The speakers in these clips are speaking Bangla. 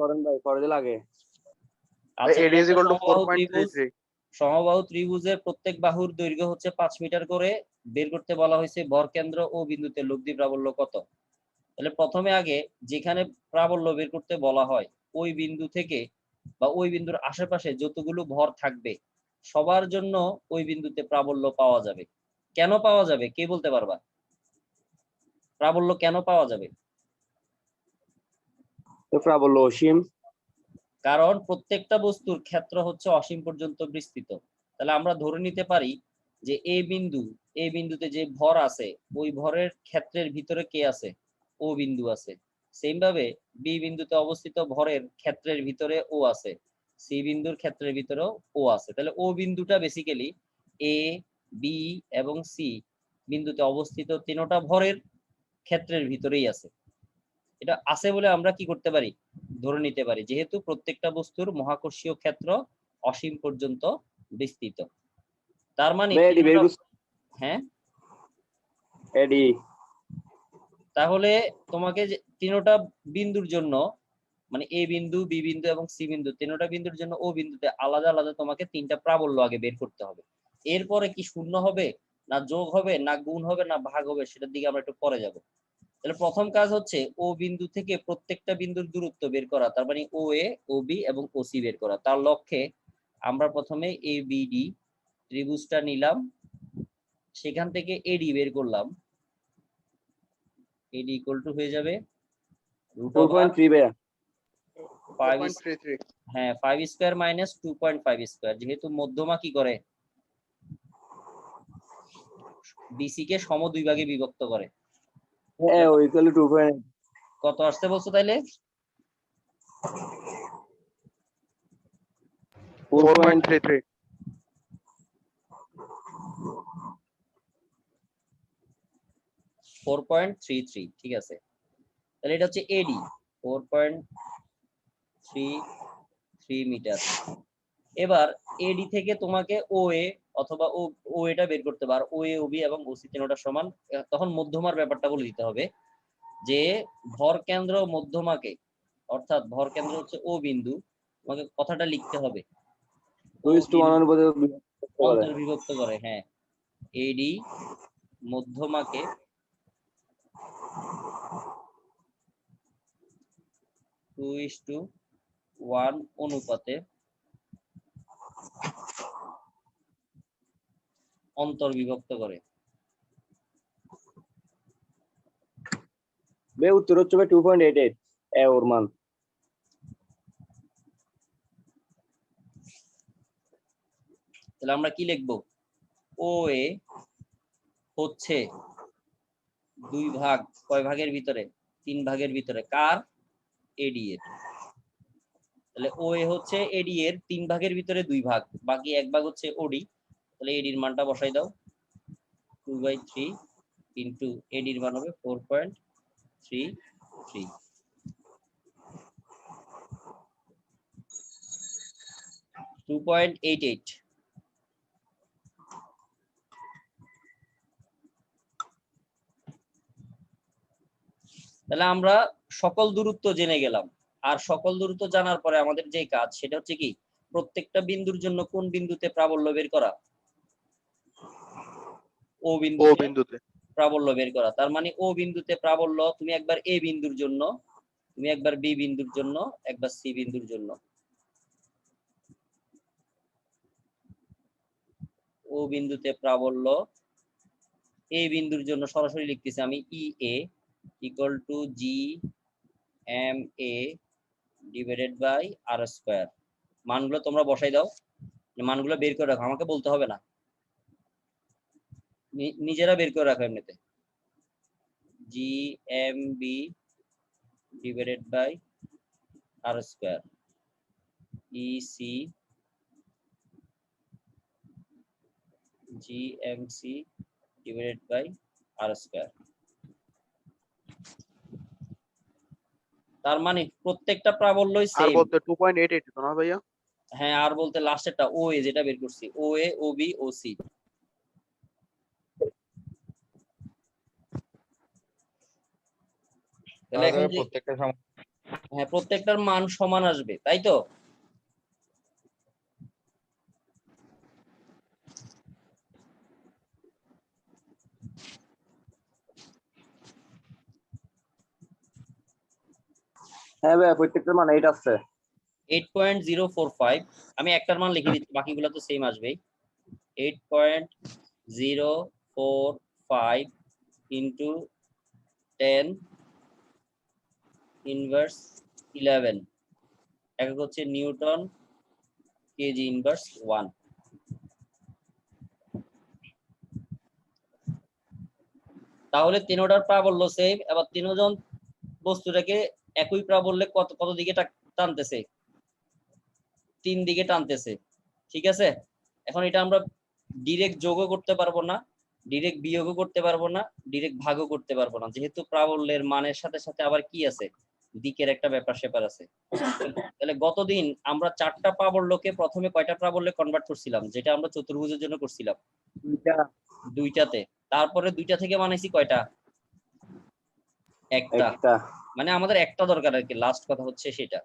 করেন ভাই, করে দিলে আগে। আচ্ছা, AD এটা is একটা equal to সমবাহু ত্রিভুজ। 4.33. সমবাহু ত্রিভুজের প্রত্যেক বাহুর দৈর্ঘ্য হচ্ছে 5 মিটার করে। বের করতে বলা হয়েছে ভর কেন্দ্র ও বিন্দুতে লব্ধি প্রাবল্য কত। তাহলে প্রথমে আগে যেখানে প্রাবল্য বের করতে বলা হয় ওই বিন্দু থেকে বা ওই বিন্দুর আশেপাশে যতগুলো ভর থাকবে সবার জন্য ওই বিন্দুতে প্রাবল্য পাওয়া যাবে। কেন পাওয়া যাবে কে বলতে পারবা? প্রাবল্য কেন পাওয়া যাবে? প্রাবল্য অসীম। কারণ প্রত্যেকটা বস্তুর ক্ষেত্র হচ্ছে অসীম পর্যন্ত বিস্তৃত। তাহলে আমরা ধরে নিতে পারি যে এই বিন্দুতে যে ভর আছে ওই ভরের ক্ষেত্রের ভিতরে কে আছে? ও বিন্দু আছে। সেম ভাবে বি বিন্দুতে অবস্থিত ভরের ক্ষেত্রের ভিতরে ও আছে, সি বিন্দুর ক্ষেত্রের ভিতরেও ও আছে। তাহলে ও বিন্দুটা বেসিক্যালি এ, বি এবং সি বিন্দুতে অবস্থিত তিনটা ভরের ক্ষেত্রের ভিতরেই আছে। এটা আছে বলে আমরা কি করতে পারি? ধরে নিতে পারি, যেহেতু প্রত্যেকটা বস্তুর মহাকর্ষীয় ক্ষেত্র অসীম পর্যন্ত বিস্তৃত। তার মানে হ্যাঁ এডি। তাহলে তোমাকে তিনটা বিন্দুর জন্য মানে এ বিন্দু, বি বিন্দু এবং সি বিন্দু তিনটা বিন্দুর জন্য ও বিন্দুতে আলাদা আলাদা তোমাকে তিনটা প্রাবল্য আগে বের করতে হবে। এরপরে কি শূন্য হবে না যোগ হবে না গুণ হবে না ভাগ হবে সেটার দিকে আমরা একটু পরে যাব। তাহলে প্রথম কাজ হচ্ছে ও বিন্দু থেকে প্রত্যেকটা বিন্দুর দূরত্ব বের করা, তার মানে ও এ, ও বি এবং ও সি বের করা। তার লক্ষ্যে আমরা প্রথমে এ বি ডি ত্রিভুজটা নিলাম, সেখান থেকে এডি বের করলাম। এডি ইকুয়াল টু হয়ে যাবে √5 হ্যাঁ 5 স্কয়ার মাইনাস 2.5 স্কয়ার। যেহেতু মধ্যমা কি করে বিসি কে সম দুই ভাগে বিভক্ত করে। হ্যাঁ ও ইকুয়াল টু 2.8। কত আসতে বলছো তাইলে? 4.33. 4.33 ঠিক আছে। তাহলে এটা হচ্ছে এডি 4.33 মিটার। এবার এডি থেকে তোমাকে ও এ অথবা ও এটা বের করতে পারো, ও এ, ও বি এবং ও সি তিনটা সমান। তখন মধ্যমার ব্যাপারটা বলে দিতে হবে যে ভর কেন্দ্র মধ্যমাকে, অর্থাৎ ভর কেন্দ্র হচ্ছে ও বিন্দু, তোমাকে কথাটা লিখতে হবে 2:1 অন্তর্বিভক্ত করে। হ্যাঁ, এডি মধ্যমাকে 2:1 অনুপাতে অন্তর্বিভক্ত করে। উত্তর হচ্ছে 2.88 ওর মান। তাহলে আমরা কি লিখবো? ও এ হচ্ছে 2 ভাগ, কয় ভাগের ভিতরে? 3 ভাগের ভিতরে। কার? এডি এর। তাহলে ও এ হচ্ছে এডি এর 3 ভাগের ভিতরে 2 ভাগ, বাকি 1 ভাগ হচ্ছে ওডি। তাহলে এডির মানটা বসাই দাও, 2/3 ইন্টু এডির মান হবে 4.33। তাহলে আমরা সকল দূরত্ব জেনে গেলাম। আর সকল দূরত্ব জানার পরে আমাদের যে কাজ সেটা হচ্ছে কি প্রত্যেকটা বিন্দুর জন্য কোন বিন্দুতে প্রাবল্য বের করা? ও বিন্দুতে প্রাবল্য বের করা। তার মানে ও বিন্দুতে প্রাবল্য তুমি একবার এ বিন্দুর জন্য, তুমি একবার বি বিন্দুর জন্য, একবার সি বিন্দুর জন্য। ও বিন্দুতে প্রাবল্য এ বিন্দুর জন্য সরাসরি লিখতেছি আমি E A equal to G M A divided by R square. মানগুলো তোমরা বসাই দাও, মানগুলো বের করে রাখো, আমাকে বলতে হবে না, নিজেরা বের করে রাখো এমনিতে। G M B divided by R square E C G M C divided by R square. তার মানে প্রত্যেকটা প্রাবল্যই সেম। আর বলতে 2.88 তো না ভাইয়া? হ্যাঁ, আর বলতে লাস্টেরটা ও এ যেটা বের করছি, ও এ, ও বি, ও সি। তাহলে এখন প্রত্যেকটা হ্যাঁ, প্রত্যেকটার মান সমান আসবে, তাই তো? হ্যাঁ ভাইয়া প্রত্যেকটার মান 8 আসছে। 8.045, আমি একটার মান লিখে দিচ্ছি, বাকিগুলো তো সেম আসবেই। 8.045 ইন্টু 10 ইনভার্স 11, একক হচ্ছে নিউটন, কেজি ইনভার্স 1। তাহলে তিনোটার প্রাবল্য সেম, এবার তিনজন বস্তুটাকে একই প্রাবল্যে কত কত দিকে টানতেছে, 3 দিকে টানতেছে, ঠিক আছে? এখন এটা আমরা ডিরেক্ট যোগও করতে পারবো না, ডিরেক্ট বিয়োগও করতে পারবো না, ডিরেক্ট ভাগও করতে পারবো না, যেহেতু প্রাবল্যের মানের সাথে সাথে আবার কি আছে, দিকের একটা ব্যাপার স্যাপার আছে। তাহলে গতদিন আমরা 4টা প্রাবল্যকে প্রথমে কয়টা প্রাবল্যে কনভার্ট করছিলাম, যেটা আমরা চতুর্ভুজের জন্য করছিলাম? 2টা। 2টাতে। তারপরে 2টা থেকে বানাইছি কয়টা? একটা। একটা। মানে আমাদের একটা দরকার আর কি, লাস্ট কথা হচ্ছে সেটা।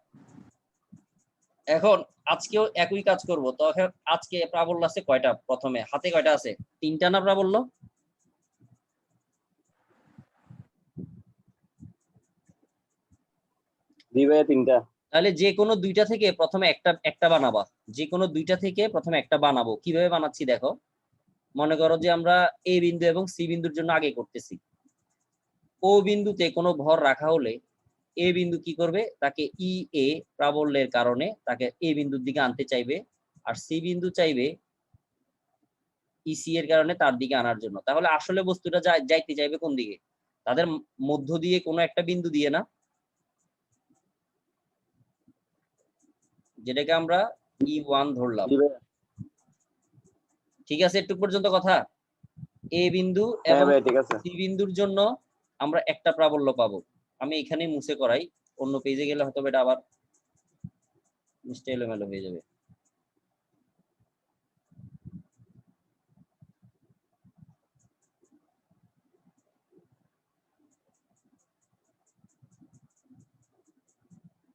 এখন আজকেও একই কাজ করব। তো এখন আজকে প্রাবল্য আছে কয়টা? প্রথমে হাতে কয়টা আছে? 3টা না প্রাবল্য? জি ভাইয়া 3টা। তাহলে যে কোনো 2টা থেকে প্রথমে একটা একটা বানাবা, যে কোনো 2টা থেকে প্রথমে একটা বানাবো। কিভাবে বানাচ্ছি দেখো। মনে করো যে আমরা এ বিন্দু এবং সি বিন্দুর জন্য আগে করতেছি। ও বিন্দুতে কোনো ভর রাখা হলে এ বিন্দু কি করবে, তাকে ই এ প্রাবল্যের কারণে তাকে এ বিন্দুর দিকে আনতে চাইবে, আর সি বিন্দু চাইবে ইসি এর কারণে তার দিকে আনার জন্য। তাহলে আসলে বস্তুটা যাইতে চাইবে কোন দিকে? তাদের মধ্য দিয়ে কোনো একটা বিন্দু দিয়ে না, যেটাকে আমরা E1 ধরলাম। জি ভাইয়া। ঠিক আছে, একটু পর্যন্ত কথা। এ বিন্দু হ্যাঁ এবং ভাইয়া ঠিক আছে। সি বিন্দুর জন্য আমরা একটা প্রাবল্য পাবো। আমি এখানে মুছে করাই, অন্য পেজে গেলে হয়তো এটা আবার মিস্টেক এলোমেলো হয়ে যাবে।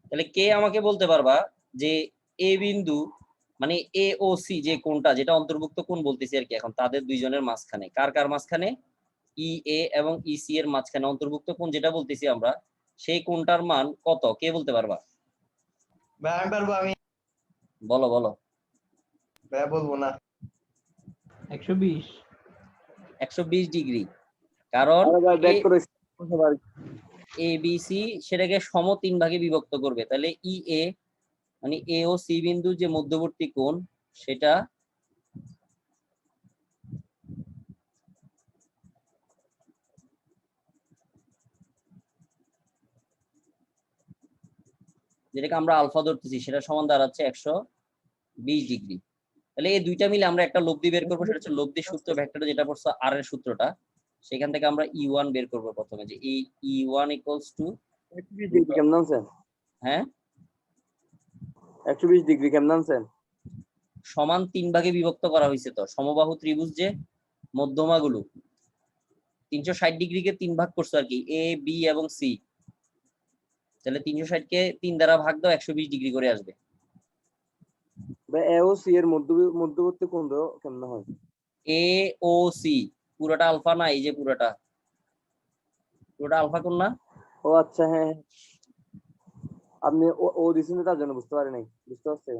তাহলে কে আমাকে বলতে পারবা যে এ বিন্দু মানে এ ও সি যে কোনটা, যেটা অন্তর্ভুক্ত কোণ বলতেছি আর কি, এখন তাদের দুইজনের মাঝখানে কার কার মাঝখানে, ই এ এবং ই সি এর মাঝখানে অন্তর্ভুক্ত কোণ যেটা বলতেছি আমরা, সেই কোণটার মান কত? কে বলতে পারবা? ভাই আমি পারবো, আমি বলো বলো। ভাই বলবো না। 120। 120 ডিগ্রি। কারণ আরে ভাই ব্যাক করে সবার। এ বি সি সেটাকে সম 3 ভাগে বিভক্ত করবে। তাহলে ই এ মানে এ ও সি বিন্দু যে মধ্যবর্তী কোণ, সেটা যেটাকে আমরা আলফা ধরতেছি, সেটা সমান দাঁড়াচ্ছে 120 ডিগ্রি। তাহলে এই দুইটা মিলে আমরা একটা লব্ধি বের করবো, সেটা হচ্ছে লব্ধি সূত্র ভেক্টরে যেটা পড়ছে আর এর সূত্রটা। সেখান থেকে আমরা E1 বের করবো প্রথমে, যে এই E1 ইকুয়ালস টু 120 ডিগ্রি কেমন আনছেন? হ্যাঁ 120 ডিগ্রি কেমন আনছেন? সমান 3 ভাগে বিভক্ত করা হয়েছে। তো সমবাহু ত্রিভুজ যে মধ্যমাগুলো 360 ডিগ্রিকে 3 ভাগ করছো আর কি, এ বি এবং সি। তাহলে 360 কে 3 দ্বারা ভাগ দাও, 120 ডিগ্রি করে আসবে। ভাই এ ও সি এর মধ্যবর্তী কোণ কেমন হয়? এ ও সি পুরোটা আলফা না, এই যে পুরোটা পুরোটা আলফা কোণ না? ও আচ্ছা হ্যাঁ হ্যাঁ। আপনি ও দিছেন তার জন্য বুঝতে পারি নাই, বুঝতে পারছেন?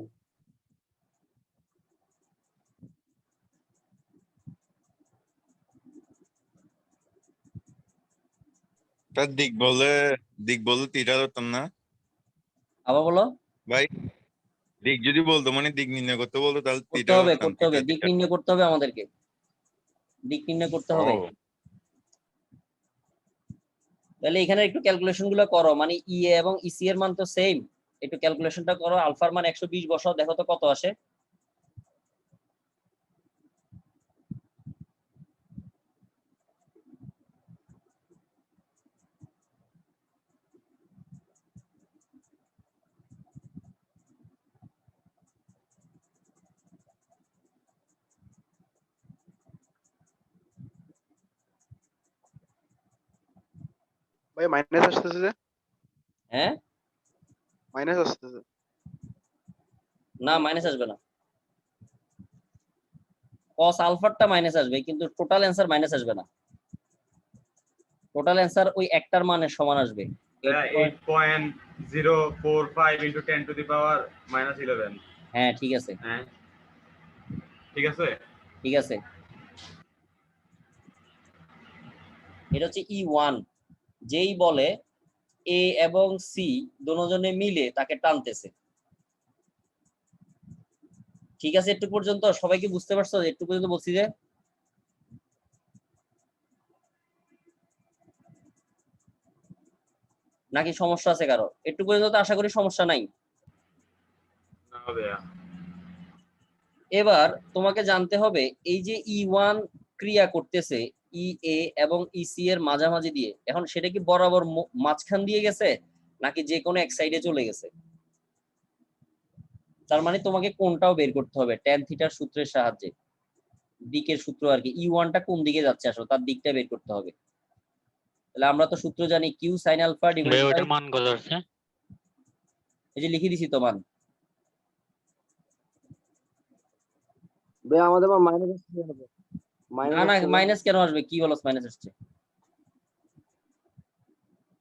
তার দিক বললে তীরা ধরতাম না আবার বলো। ভাই। দিক যদি বলতো মানে দিক নির্ণয় করতে বলতো তাহলে করতে তীরা হবে ধরতাম, করতে হবে, দিক নির্ণয় করতে হবে আমাদেরকে, দিক নির্ণয় করতে হবে। ও তাহলে এখানে একটু ক্যালকুলেশন গুলো করো, মানে ই এ এবং ইসি এর মান তো সেম, একটু ক্যালকুলেশনটা করো। আলফার মান 120 বসাও, দেখো তো কত আসে। ভাই মাইনাস আসতেছে যে। হ্যাঁ মাইনাস আসতেছে। না মাইনাস আসবে না, cos আলফাটা মাইনাস আসবে কিন্তু টোটাল অ্যান্সার মাইনাস আসবে না, টোটাল অ্যান্সার ওই একটার মানের সমান আসবে। 8.045 into 10 to the power minus 11 হ্যাঁ ঠিক আছে, হ্যাঁ ঠিক আছে। ঠিক আছে। এটা হচ্ছে E1, যেই বলে এ এবং সি দুজনে মিলে তাকে টানতেছে। ঠিক আছে, একটু পর্যন্ত সবাই কি বুঝতে পারছো? একটু পর্যন্ত বলছি যে নাকি সমস্যা আছে কারো? একটু পর্যন্ত তো আশা করি সমস্যা নাই। না ভাইয়া, এবার তোমাকে জানতে হবে এই যে E1 ক্রিয়া করতেছে ই এ এবং ইসি এর মাঝামাঝি দিয়ে, এখন সেটা কি বরাবর মাঝখান দিয়ে গেছে নাকি যে কোনো এক সাইডে চলে গেছে? তার মানে তোমাকে কোনটাও বের করতে হবে ট্যান থিটার সূত্রের সাহায্যে, দিকের সূত্র আর কি। E1টা কোন দিকে যাচ্ছে আসলে তার দিকটা বের করতে হবে। তাহলে আমরা তো সূত্র জানি Q sine alpha divided by, মান কত আছে? এই যে লিখে দিছি তো মান। ভাই আমাদের মাইনাস আসছে, না না মাইনাস কেন আসবে? কি বলছ মাইনাস আসছে?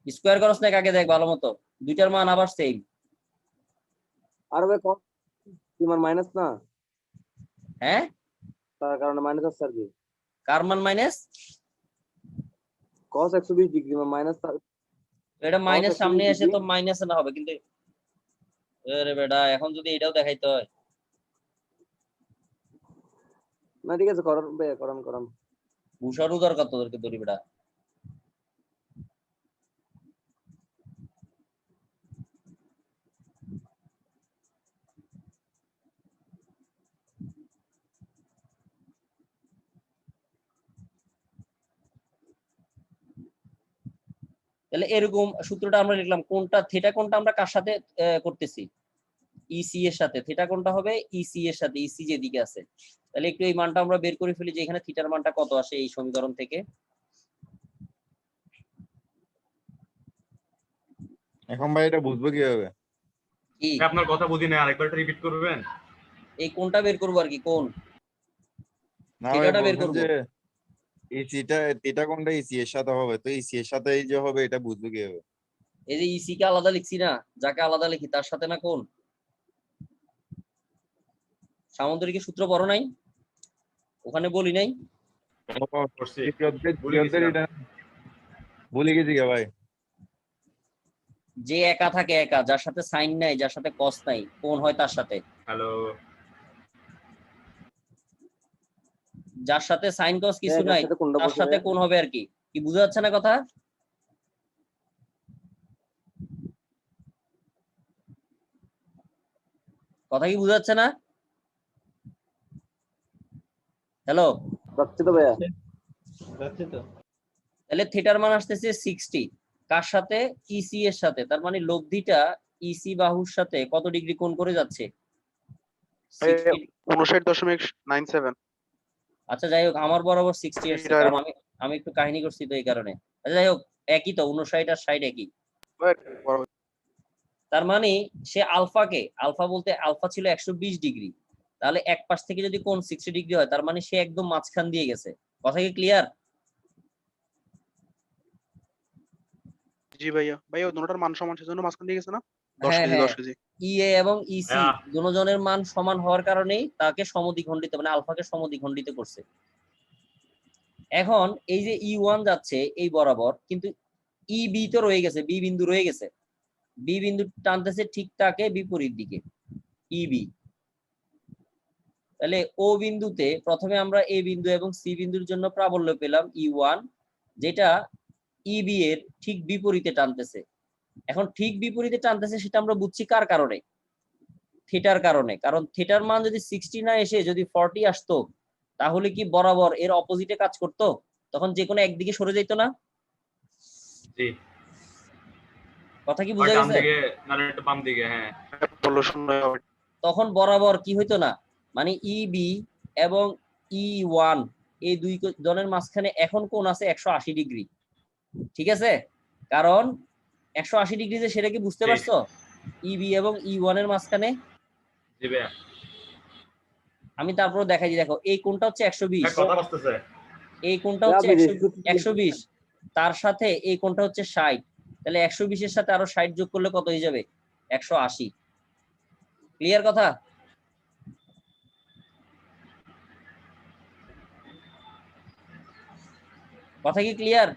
স্কোয়ার করস না আগে দেখ ভালো মতো, দুইটার মান আবার সেম। আর ভাই cos মাইনাস না, হ্যাঁ তার কারণে মাইনাস আসছে আর কি। কার মান মাইনাস? cos 120 degree minus. এটা মাইনাস 120 সামনে এসে ডিগ্রি। তো মাইনাস না হবে কিন্তু। আরে বেটা এখন যদি এটাও দেখাইতে হয়। না ঠিক আছে, করান ভাই, করান করান। ভূষারও দরকার তোদেরকে ধরি বেটা। তাহলে এরকম সূত্রটা আমরা লিখলাম, কোনটা থিটা কোনটা আমরা কার সাথে করতেছি? ইসি এর সাথে। থিটা কোনটা হবে? ইসি এর সাথে, ইসি যেদিকে আছে। তাহলে একটু এই মানটা আমরা বের করে ফেলি যে এখানে থিটার মানটা কত আসে এই সমীকরণ থেকে। এখন ভাই এটা বুঝবো কিভাবে? কি আপনার কথা বুঝি না, আরেকবার রিপিট করবেন? এই কোনটা বের করবো আর কি, কোন না ভাই থিটাটা বের বলছেন করবো? যে এসিটা এটা কোনটা এসি এর সাথে হবে, তো এসি এর সাথে এই যে হবে এটা বুঝবো কিভাবে? এই যে ইসি কে আলাদা লিখছি না, যাকে আলাদা লিখি তার সাথে না কোন? সামুদ্রিক সূত্র পড়ো নাই? ওখানে বলি নাই? করছি, এটা ভুলে গেছি কে ভাই? যে একা থাকে একা, যার সাথে সাইন নাই, যার সাথে কস নাই, কোন হয় তার সাথে? হ্যালো, যার সাথে সাইন কস কিছু নাই কোনটা তার বলছে সাথে ভাই? কোন হবে আর কি। কি বুঝা যাচ্ছে না কথা? কথা কি বুঝা যাচ্ছে না? হ্যালো, যাচ্ছে তো ভাইয়া। যাচ্ছে তো। তাহলে থিটার মান আসতেছে 60 কার সাথে? ইসি এর সাথে। তার মানে লব্ধিটা ইসি বাহুর সাথে কত ডিগ্রি কোণ করে যাচ্ছে? 60। 59.97। আচ্ছা যাই হোক, আমার বরাবর 60 আসছে কারণ আমি আমি একটু কাহিনী করছি তো এই কারণে। আচ্ছা যাই হোক, একই তো 59 আর 60 একই। তার মানে সে আলফাকে, আলফা বলতে আলফা ছিল 120 ডিগ্রি, তাহলে এক পাশ থেকে যদি কোণ 60 ডিগ্রি হয় তার মানে সে একদম মাঝখান দিয়ে গেছে। কথা কি ক্লিয়ার? জি ভাইয়া, ভাইয়া দুটোটার মান সমান সেজন্য মাঝখান দিয়ে গেছে না? 10 হ্যাঁ কেজি হ্যাঁ, 10 কেজি। ইএ এবং ইসি হ্যাঁ। দুজনের মান সমান হওয়ার কারণেই তাকে সমদ্বিখণ্ডিত, মানে আলফাকে সমদ্বিখণ্ডিত করছে। এখন এই যে E1 যাচ্ছে এই বরাবর, কিন্তু ই বি তো রয়ে গেছে, বি বিন্দু রয়ে গেছে। বি বিন্দু টানতেছে ঠিক তাকে বিপরীত দিকে, ইবি। তাহলে ও বিন্দুতে প্রথমে আমরা এ বিন্দু এবং সি বিন্দুর জন্য প্রাবল্য পেলাম E1, যেটা ইবি এর ঠিক বিপরীতে টানতেছে। এখন ঠিক বিপরীতে টানতেছে সেটা আমরা বুঝছি কার কারণে? থিটার কারণে। কারণ থিটার মান যদি 60 না এসে যদি 40 আসতো তাহলে কি বরাবর এর অপোজিটে কাজ করতো? তখন যে কোনো একদিকে সরে যেত না? জি, কথা কি আর বুঝা ডান গেছে? দিকে না একটু বাম দিকে, হ্যাঁ। বললো শূন্য হবে। তখন বরাবর কি হইতো না, মানে ইবি এবং E1 এই দুই জনের মাঝখানে এখন কোণ আছে 180 ডিগ্রি। ঠিক আছে, কারণ 180 ডিগ্রি যে সেটা কি বুঝতে ঠিক। পারছো? ইবি এবং ই1 এর মাঝখানে। জি ভাইয়া। আমি তারপর দেখাই দিই, দেখো এই কোণটা হচ্ছে 120, কথা বলতেছে। এই কোণটা ভাইয়া, হচ্ছে আপনি 100 রেশিও ঠিক 120, তার সাথে এই কোণটা হচ্ছে 60, তাহলে 120 এর সাথে আরো 60 যোগ করলে কত হয়ে যাবে? 180। ক্লিয়ার কথা? কথা কি ক্লিয়ার?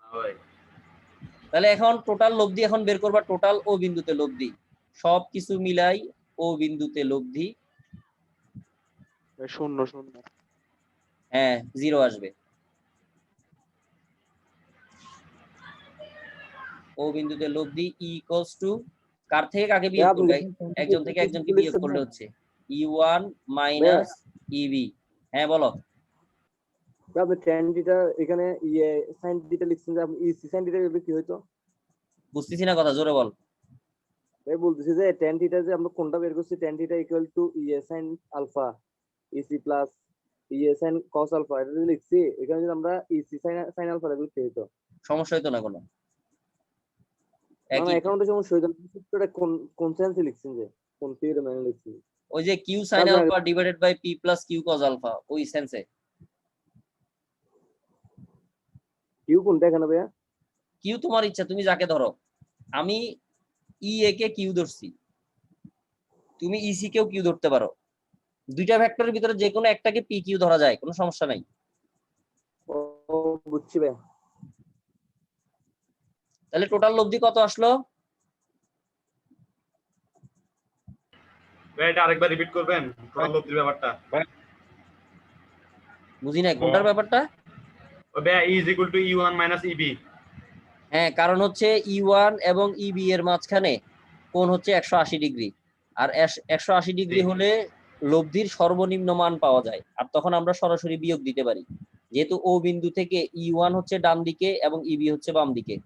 না ভাই। তাহলে এখন টোটাল লব্ধি এখন বের করবা, টোটাল ও বিন্দুতে লব্ধি সব কিছু মিলাই ও বিন্দুতে লব্ধি, ভাই শূন্য শূন্য। হ্যাঁ 0 আসবে। ও বিন্দুতে লব্ধি ইকুয়ালস টু কার থেকে কাকে ভাইয়া, বিয়োগ আপনি করবে? লিখছেন একজন থেকে একজনকে বিয়োগ লিখছেন করলে না? হচ্ছে ই1 ভাইয়া, মাইনাস ইবি। হ্যাঁ বলো। ভাইয়া, আপনি tan থিটা এখানে ইয়ে sin থিটা লিখছেন যে আপনি ইসি sin থিটা কি হইতো? বুঝতেছি না কথা, জোরে বল। ভাই বলতেছি যে tan থিটা যে আমরা কোনটা বের করছি, tan থিটা ইকুয়াল টু ইয়ে sin আলফা ইসি প্লাস ইয়ে sin cos আলফা, এটা যদি লিখছি এখানে যদি আমরা ইসি sin আলফা লিখলে কি হইতো? সমস্যা হইতো না কোনো, না না, একই। এখানে তো সমস্যা হইতো না, সূত্রটা কোন সেন্সে লিখছেন, যে কোন থিওরি মানে লিখছি? ওই যে কিউ সাইন তারপরে alpha divided by P plus Q cos alpha, ওই সেন্সে। কিউ কোনটা এখানে ভাইয়া? কিউ তোমার ইচ্ছা, তুমি যাকে ধরো। আমি ই এ কে কিউ ধরছি, তুমি ইসি কেও কিউ ধরতে পারো। দুইটা ভেক্টরের ভিতরে যে কোনো একটাকে পি কিউ ধরা যায়, কোনো সমস্যা নাই। ও, বুঝছি ভাইয়া। তাহলে টোটাল লব্ধি কত আসলো? ভাই এটা আরেকবার রিপিট করবেন টোটাল লব্ধির ব্যাপারটা? বুঝি নাই কোনটার ব্যাপারটা। ও ভাইয়া E is equal to E one minus EB. হ্যাঁ, কারণ হচ্ছে ই1 এবং ইবি এর মাঝখানে কোণ হচ্ছে 180 ডিগ্রি, আর 180 ডিগ্রি হলে লব্ধির সর্বনিম্ন মান পাওয়া যায়, আর তখন আমরা সরাসরি বিয়োগ দিতে পারি, যেহেতু ও বিন্দু থেকে ই1 হচ্ছে ডান দিকে এবং ইবি হচ্ছে বাম দিকে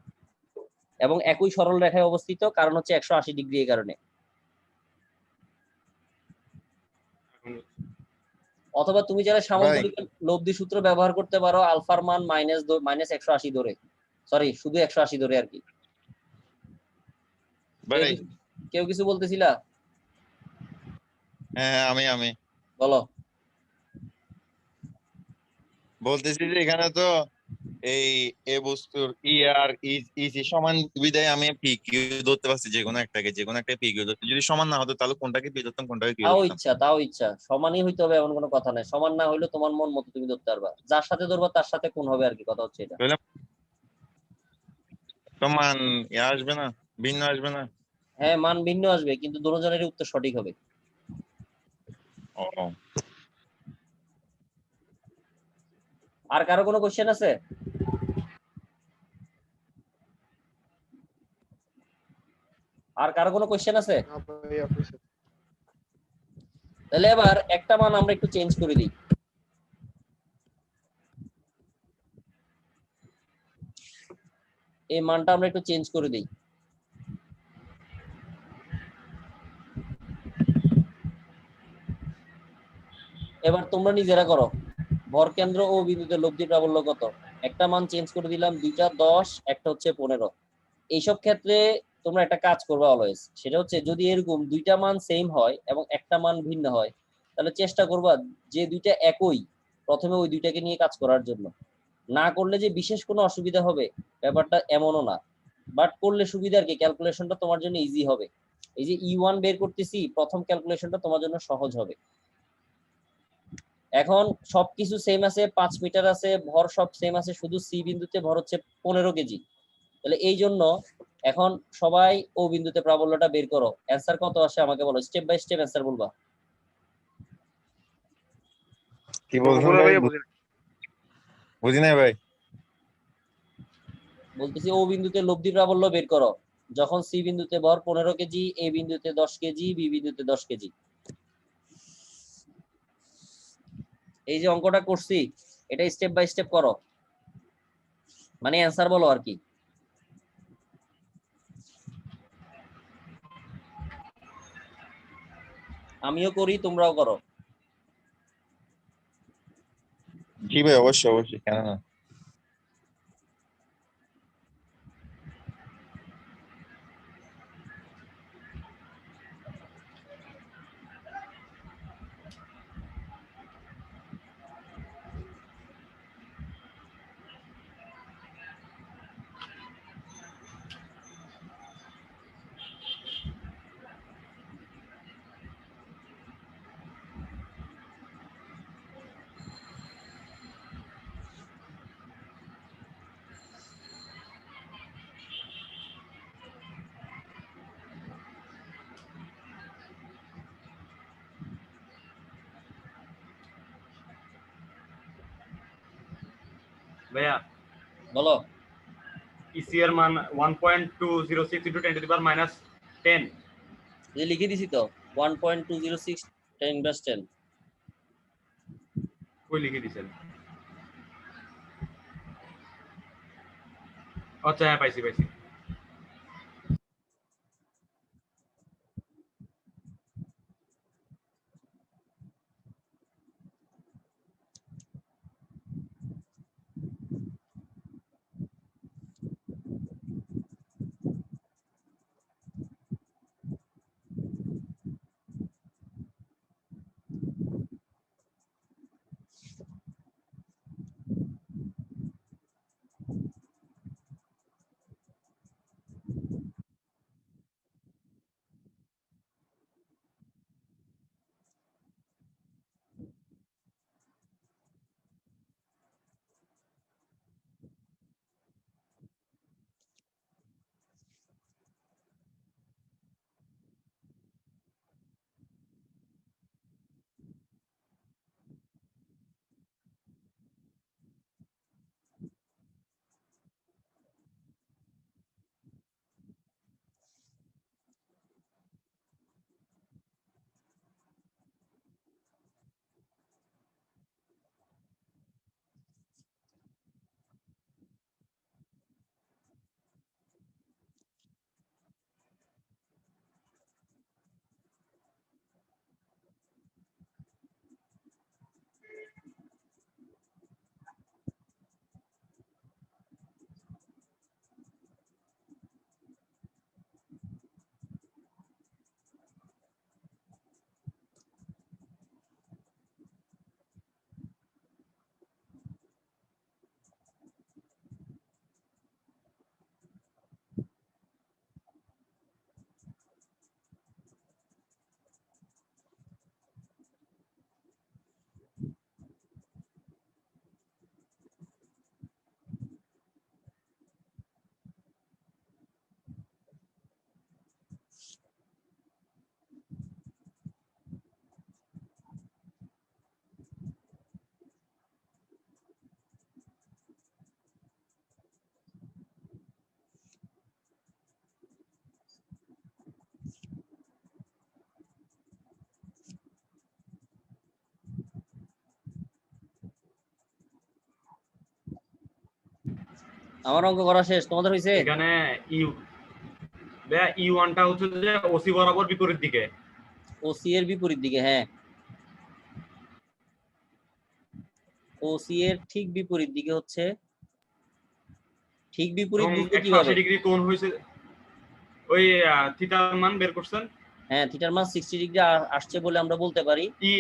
এবং একই সরল রেখায় অবস্থিত, কারণ হচ্ছে 180 ডিগ্রি এই কারণে। অথবা তুমি যারা সামগ্রিক লব্ধি সূত্র ব্যবহার করতে পারো, আলফার মান মাইনাস 180 ধরে, সরি শুধু 180 ধরে আর কি। কেউ কিছু বলতেছিলা? হ্যাঁ আমি বলো। বলতেছি যে এখানে তো এই এ বস্তুর ই আর ইসি সমান বিধায় আমি পি কিউ ধরতে পারছি, যে কোনো একটাকে পি কিউ ধরতে। যদি সমান না হতো তাহলে কোনটাকে পি ধরতাম, কোনটাকে কিউ ধরতাম। তাও ইচ্ছা সমানই হইতে হবে এমন কোনো কথা নাই, সমান না হইলে তোমার মন মতো তুমি ধরতে পারবা, যার সাথে ধরবা তার সাথে কোন হবে আর কি, কথা হচ্ছে এটা। তাহলে সমান আসবে না, ভিন্ন আসবে না? হ্যাঁ, মান ভিন্ন আসবে, কিন্তু দুজনেরই উত্তর সঠিক হবে। ও, আর কারো কোনো কোশ্চেন আছে? আর কারো কোনো কোশ্চেন আছে? না ভাই আপনি তাহলে এবার একটা মান আমরা একটু চেঞ্জ করে দিই। এই মানটা আমরা একটু চেঞ্জ করে দিই। এবার তোমরা নিজেরা করো, ভর কেন্দ্র ও বিন্দুতে লব্ধি প্রাবল্য কত। একটা মান চেঞ্জ করে দিলাম, দুইটা 10, একটা হচ্ছে 15। এইসব ক্ষেত্রে তোমরা একটা কাজ করবে অলওয়েজ, সেটা হচ্ছে যদি এরকম দুইটা মান সেম হয় এবং একটা মান ভিন্ন হয়, তাহলে চেষ্টা করবা যে দুইটা একই, প্রথমে ওই দুইটাকে নিয়ে কাজ করার জন্য। না করলে যে বিশেষ কোনো অসুবিধা হবে ব্যাপারটা এমনও না, বাট করলে সুবিধা আর কি, ক্যালকুলেশনটা তোমার জন্য ইজি হবে। এই যে ই1 বের করতেছি, প্রথম ক্যালকুলেশনটা তোমার জন্য সহজ হবে। এখন সবকিছু সেম আছে, 5 মিটার আছে, ভর সব সেম আছে, শুধু সি বিন্দুতে ভর হচ্ছে 15 কেজি। তাহলে এই জন্য এখন সবাই ও বিন্দুতে প্রাবল্যটা বের করো। অ্যান্সার কত আসে আমাকে বলো, স্টেপ বাই স্টেপ অ্যান্সার বলবা। কি বলছেন ভাই? ভাইয়া বুঝি না। বুঝি নাই ভাই। বলতেছি ও বিন্দুতে লব্ধি প্রাবল্য বের করো, যখন সি বিন্দুতে ভর 15 কেজি, এ বিন্দুতে 10 কেজি, বি বিন্দুতে 10 কেজি। এই যে অঙ্কটা করছি, এটা স্টেপ বাই স্টেপ করো, মানে অ্যান্সার বলো আর কি। আমিও করি, তোমরাও করো। জি ভাই, অবশ্যই কেন না। ভাইয়া বলো। ইসি এর মান 1.206 into 10 to the power minus 10 যে লিখে দিছি তো 1.206 10/10। কই লিখে দিছেন? আচ্ছা হ্যাঁ পাইছি পাইছি। আমার অঙ্ক করা শেষ, তোমাদের হইছে? এখানে ইউ ভাইয়া E1 টা হচ্ছে যে ওসি বরাবর বিপরীত দিকে। ওসি এর বিপরীত দিকে, হ্যাঁ ওসি এর ঠিক বিপরীত দিকে হচ্ছে। ঠিক বিপরীত এবং বুঝবো 180 কিভাবে? ডিগ্রি কোণ হইছে ওই থিটার মান বের করছেন। হ্যাঁ থিটার মান 60 ডিগ্রি আসছে বলে আমরা বলতে পারি। ই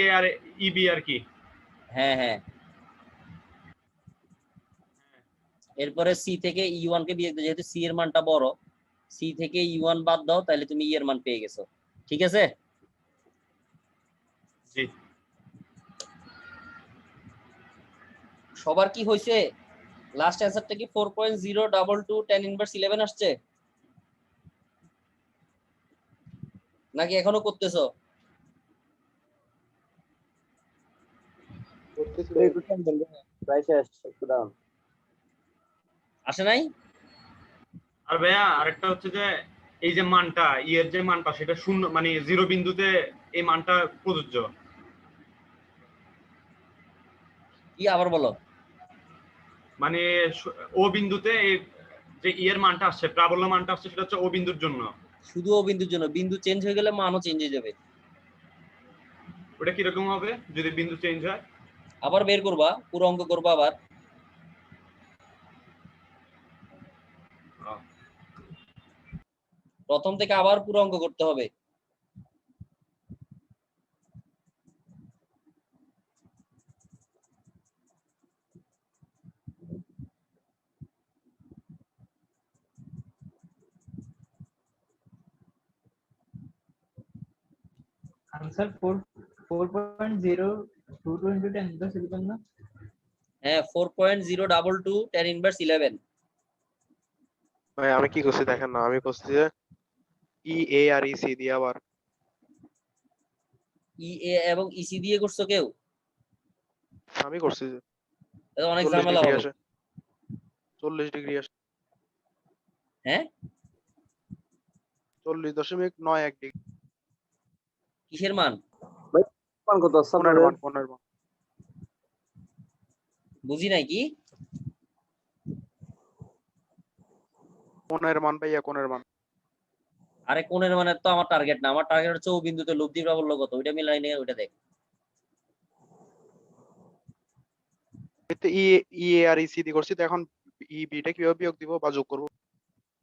এ আর ই বি আর কি? হ্যাঁ হ্যাঁ। এরপরে সি থেকে E1 কে বিয়োগ দাও, যেহেতু সি এর মানটা বড়, সি থেকে E1 বাদ দাও, তাহলে তুমি ই এর মান পেয়ে গেছো। ঠিক আছে? জি সবার কি হইছে? লাস্ট অ্যানসারটা কি 4.022 tan ইনভার্স 11 আসছে নাকি এখনো করতেছো? একটু টাইম দেন, প্রায় শেষ, একটু দাঁড়ান। আসে নাই? আর ভাইয়া আরেকটা হচ্ছে যে এই যে মানটা ই এর যে মানটা সেটা শূন্য মানে 0 বিন্দুতে এই মানটা প্রযোজ্য। কি আবার বলো? মানে ও বিন্দুতে এই যে ই এর মানটা আসছে, প্রাবল্য মানটা আসছে, সেটা হচ্ছে ও বিন্দুর জন্য। শুধু ও বিন্দুর জন্য? বিন্দু চেঞ্জ হয়ে গেলে মানও চেঞ্জ হয়ে যাবে। ওটা কিরকম হবে যদি বিন্দু চেঞ্জ হয়? আবার বের করবা, পুরো অঙ্ক করবা আবার। প্রথম থেকে আবার পুরো অঙ্ক করতে হবে। आंसर 4.022 into 10 इनवर्स 11 ना? হ্যাঁ 4.022 tan ইনভার্স 11। ভাই আমি কি করছি দেখেন না, আমি করছি যে ই এ আর ই সি দিয়ে আবার ই এ এবং ইসি দিয়ে করছো কেউ? আমি করছি যে তাহলে অনেক 40 ঝামেলা ডিগ্রি হবে। আসে। 40 ডিগ্রি আসছে, হ্যাঁ 40.91 ডিগ্রি। কিসের মান? মান কত আছে কোণের আপনাদের? মান, কোণের মান। বুঝি নাই কি? কোণের মান ভাইয়া, কোণের মান। আরে কোণের মানে তো আমার টার্গেট না, আমার টার্গেট হচ্ছে ও বিন্দুতে লব্ধি প্রাবল্য কত, ওইটা মিলাই নিয়ে ওইটা দেখ। এতে ই এ আর ই সি দিয়ে করছি, তো এখন ই বিটা কিভাবে বিয়োগ দিব বা যোগ করব?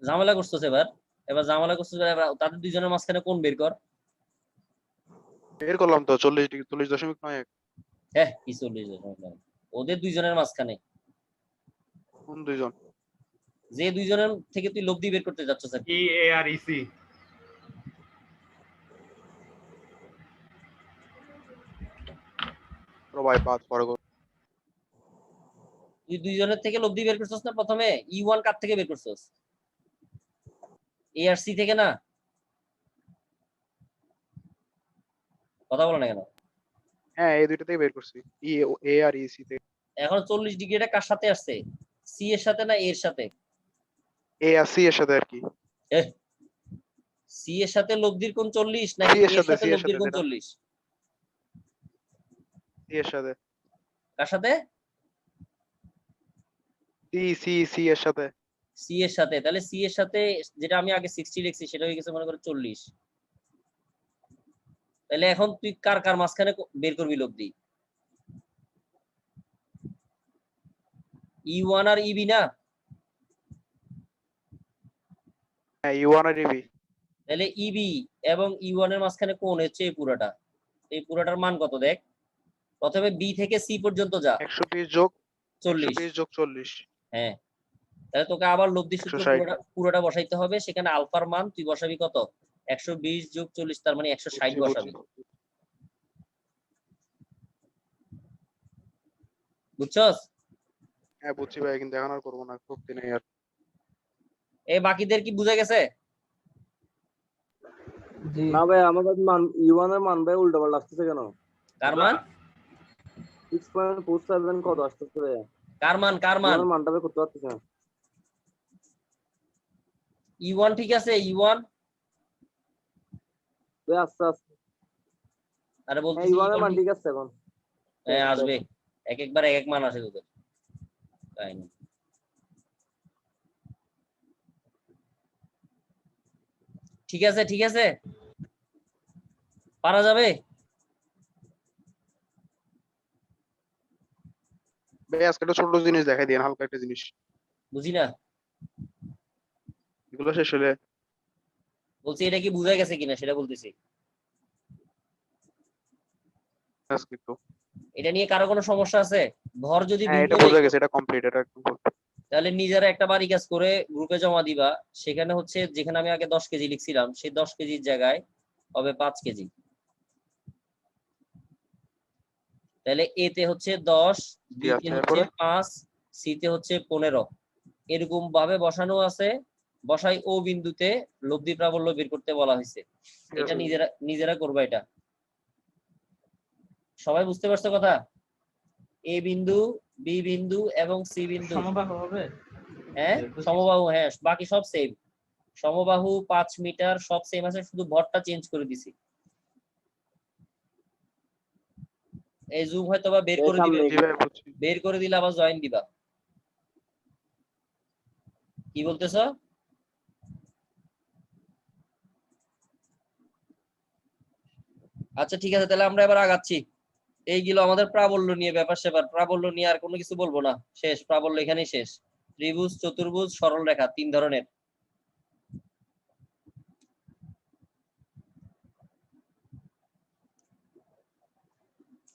ঝামেলা করতেছে এবার, এবার ঝামেলা করতেছে, এবার তাদের দুইজনের মাঝখানে কোণ বের কর। বের করলাম তো, 40 ডিগ্রি, 40.91। হ্যাঁ কি 40, ওদের দুইজনের মাঝখানে কোন দুইজন? যে দুইজনের থেকে তুই লব্ধি বের করতে যাচ্ছ স্যার। ই এ আর ই সি। ভাই বাদ পরে করব। তুই দুইজনের থেকে লব্ধি বের করছস না প্রথমে? ই1 কার থেকে বের করছস? এ আর সি থেকে না? কথা বলো না কেন? হ্যাঁ, এই দুইটা থেকে বের করছি, ই এ আর ই সি থেকে। এখন 40 ডিগ্রিটা কার সাথে আসছে? সি এর সাথে না এর সাথে? এ আর সি এর সাথে আর কি। সি এর সাথে লব্ধির কোণ 40 নাকি সি এর এর সাথে, সাথে সি এর লব্ধির সাথে কোণ যেটা। 40? সি এর সাথে। কার সাথে? সি এর সাথে। সি এর সাথে। তাহলে সি এর সাথে যেটা আমি আগে 60 লিখছি সেটা হয়ে গেছে মনে করো 40। তাহলে এখন তুই কার কার মাঝখানে বের করবি লব্ধি? ই1 আর ইবি না? হ্যাঁ, ই1 আর ইবি। তাহলে ইবি এবং ই1 এর মাঝখানে কোণ হচ্ছে এই পুরোটা। এই পুরোটার মান কত দেখ। প্রথমে বি থেকে সি পর্যন্ত যা। 120 যোগ 40। 120 যোগ 40। হ্যাঁ, তাহলে তোকে আবার লব্ধি সূত্র 160। পুরোটা বসাইতে হবে। সেখানে আলফার মান তুই বসাবি কত? 120 যোগ 40, তার মানে 160 বুঝছি, বসাবি। বুঝছস? হ্যাঁ বুঝছি ভাই, কিন্তু এখন আর করবো না, শক্তি নেই আর। এই বাকিদের কি বুঝে গেছে? জি না ভাই আমাদের মান ই1 এর মান ভাই উল্টো পাল্টা আসতেছে কেন? কার মান? 6.47 কত আসতেছে ভাই? কার মান? কার মান? ই1 এর মানটা ভাই করতে পারতেছে না। ই1 ঠিক আছে, ই1। ভাই আস্তে আস্তে। আরে হ্যাঁ বলতেছি ই1 এর ই1 মান ঠিক আছে এখন। হ্যাঁ আসবে, এক একবার এক এক মান আসে তোদের। তাই না? ঠিক আছে ঠিক আছে, পারা যাবে। ভাই আজকে একটা ছোট জিনিস দেখাই দিন, হালকা একটা জিনিস। বুঝি না, এগুলো শেষ হলে বলছি এটা কি বুঝা গেছে কিনা সেটা বলতেছি। আজকে একটু। এটা নিয়ে কারো কোনো সমস্যা আছে? ভর যদি হ্যাঁ, ভিন্ন এটা হয়, বোঝা গেছে, এটা কমপ্লিট, এটা একদম complete। তাহলে নিজেরা একটা বাড়ি কাজ করে গ্রুপে জমা দিবা। সেখানে হচ্ছে যেখানে আমি আগে 10 কেজি লিখছিলাম সেই 10 কেজির জায়গায় হবে 5 কেজি। তাহলে এ তে হচ্ছে 10, বি তে আচ্ছা, হচ্ছে এরপরে 5, সি তে হচ্ছে 15। এরকম ভাবে বসানো আছে। বসাই ও বিন্দুতে লব্ধি প্রাবল্য বের করতে বলা হয়েছে। ঠিক এটা আছে। নিজেরা নিজেরা করবা। এটা সবাই বুঝতে পারছো কথা? এ বিন্দু, বি বিন্দু এবং সি বিন্দু, সমবাহু হবে। হ্যাঁ সমবাহু, হ্যাঁ বাকি সব সেম। সমবাহু 5 মিটার সব সেম আছে, শুধু ভরটা চেঞ্জ করে দিছি। এই জুম হয়তো বা বের এই করে দিবে, সামনে জি ভাই বুঝছি। বের করে দিলে আবার জয়েন দিবা। কি বলতেছো? আচ্ছা ঠিক আছে, তাহলে আমরা এবার আগাচ্ছি। এইগুলো আমাদের প্রাবল্য নিয়ে ব্যাপার স্যাপার। প্রাবল্য নিয়ে আর কোনো কিছু বলবো না, শেষ। প্রাবল্য এখানেই শেষ। ত্রিভুজ, চতুর্ভুজ, সরল রেখা 3 ধরনের।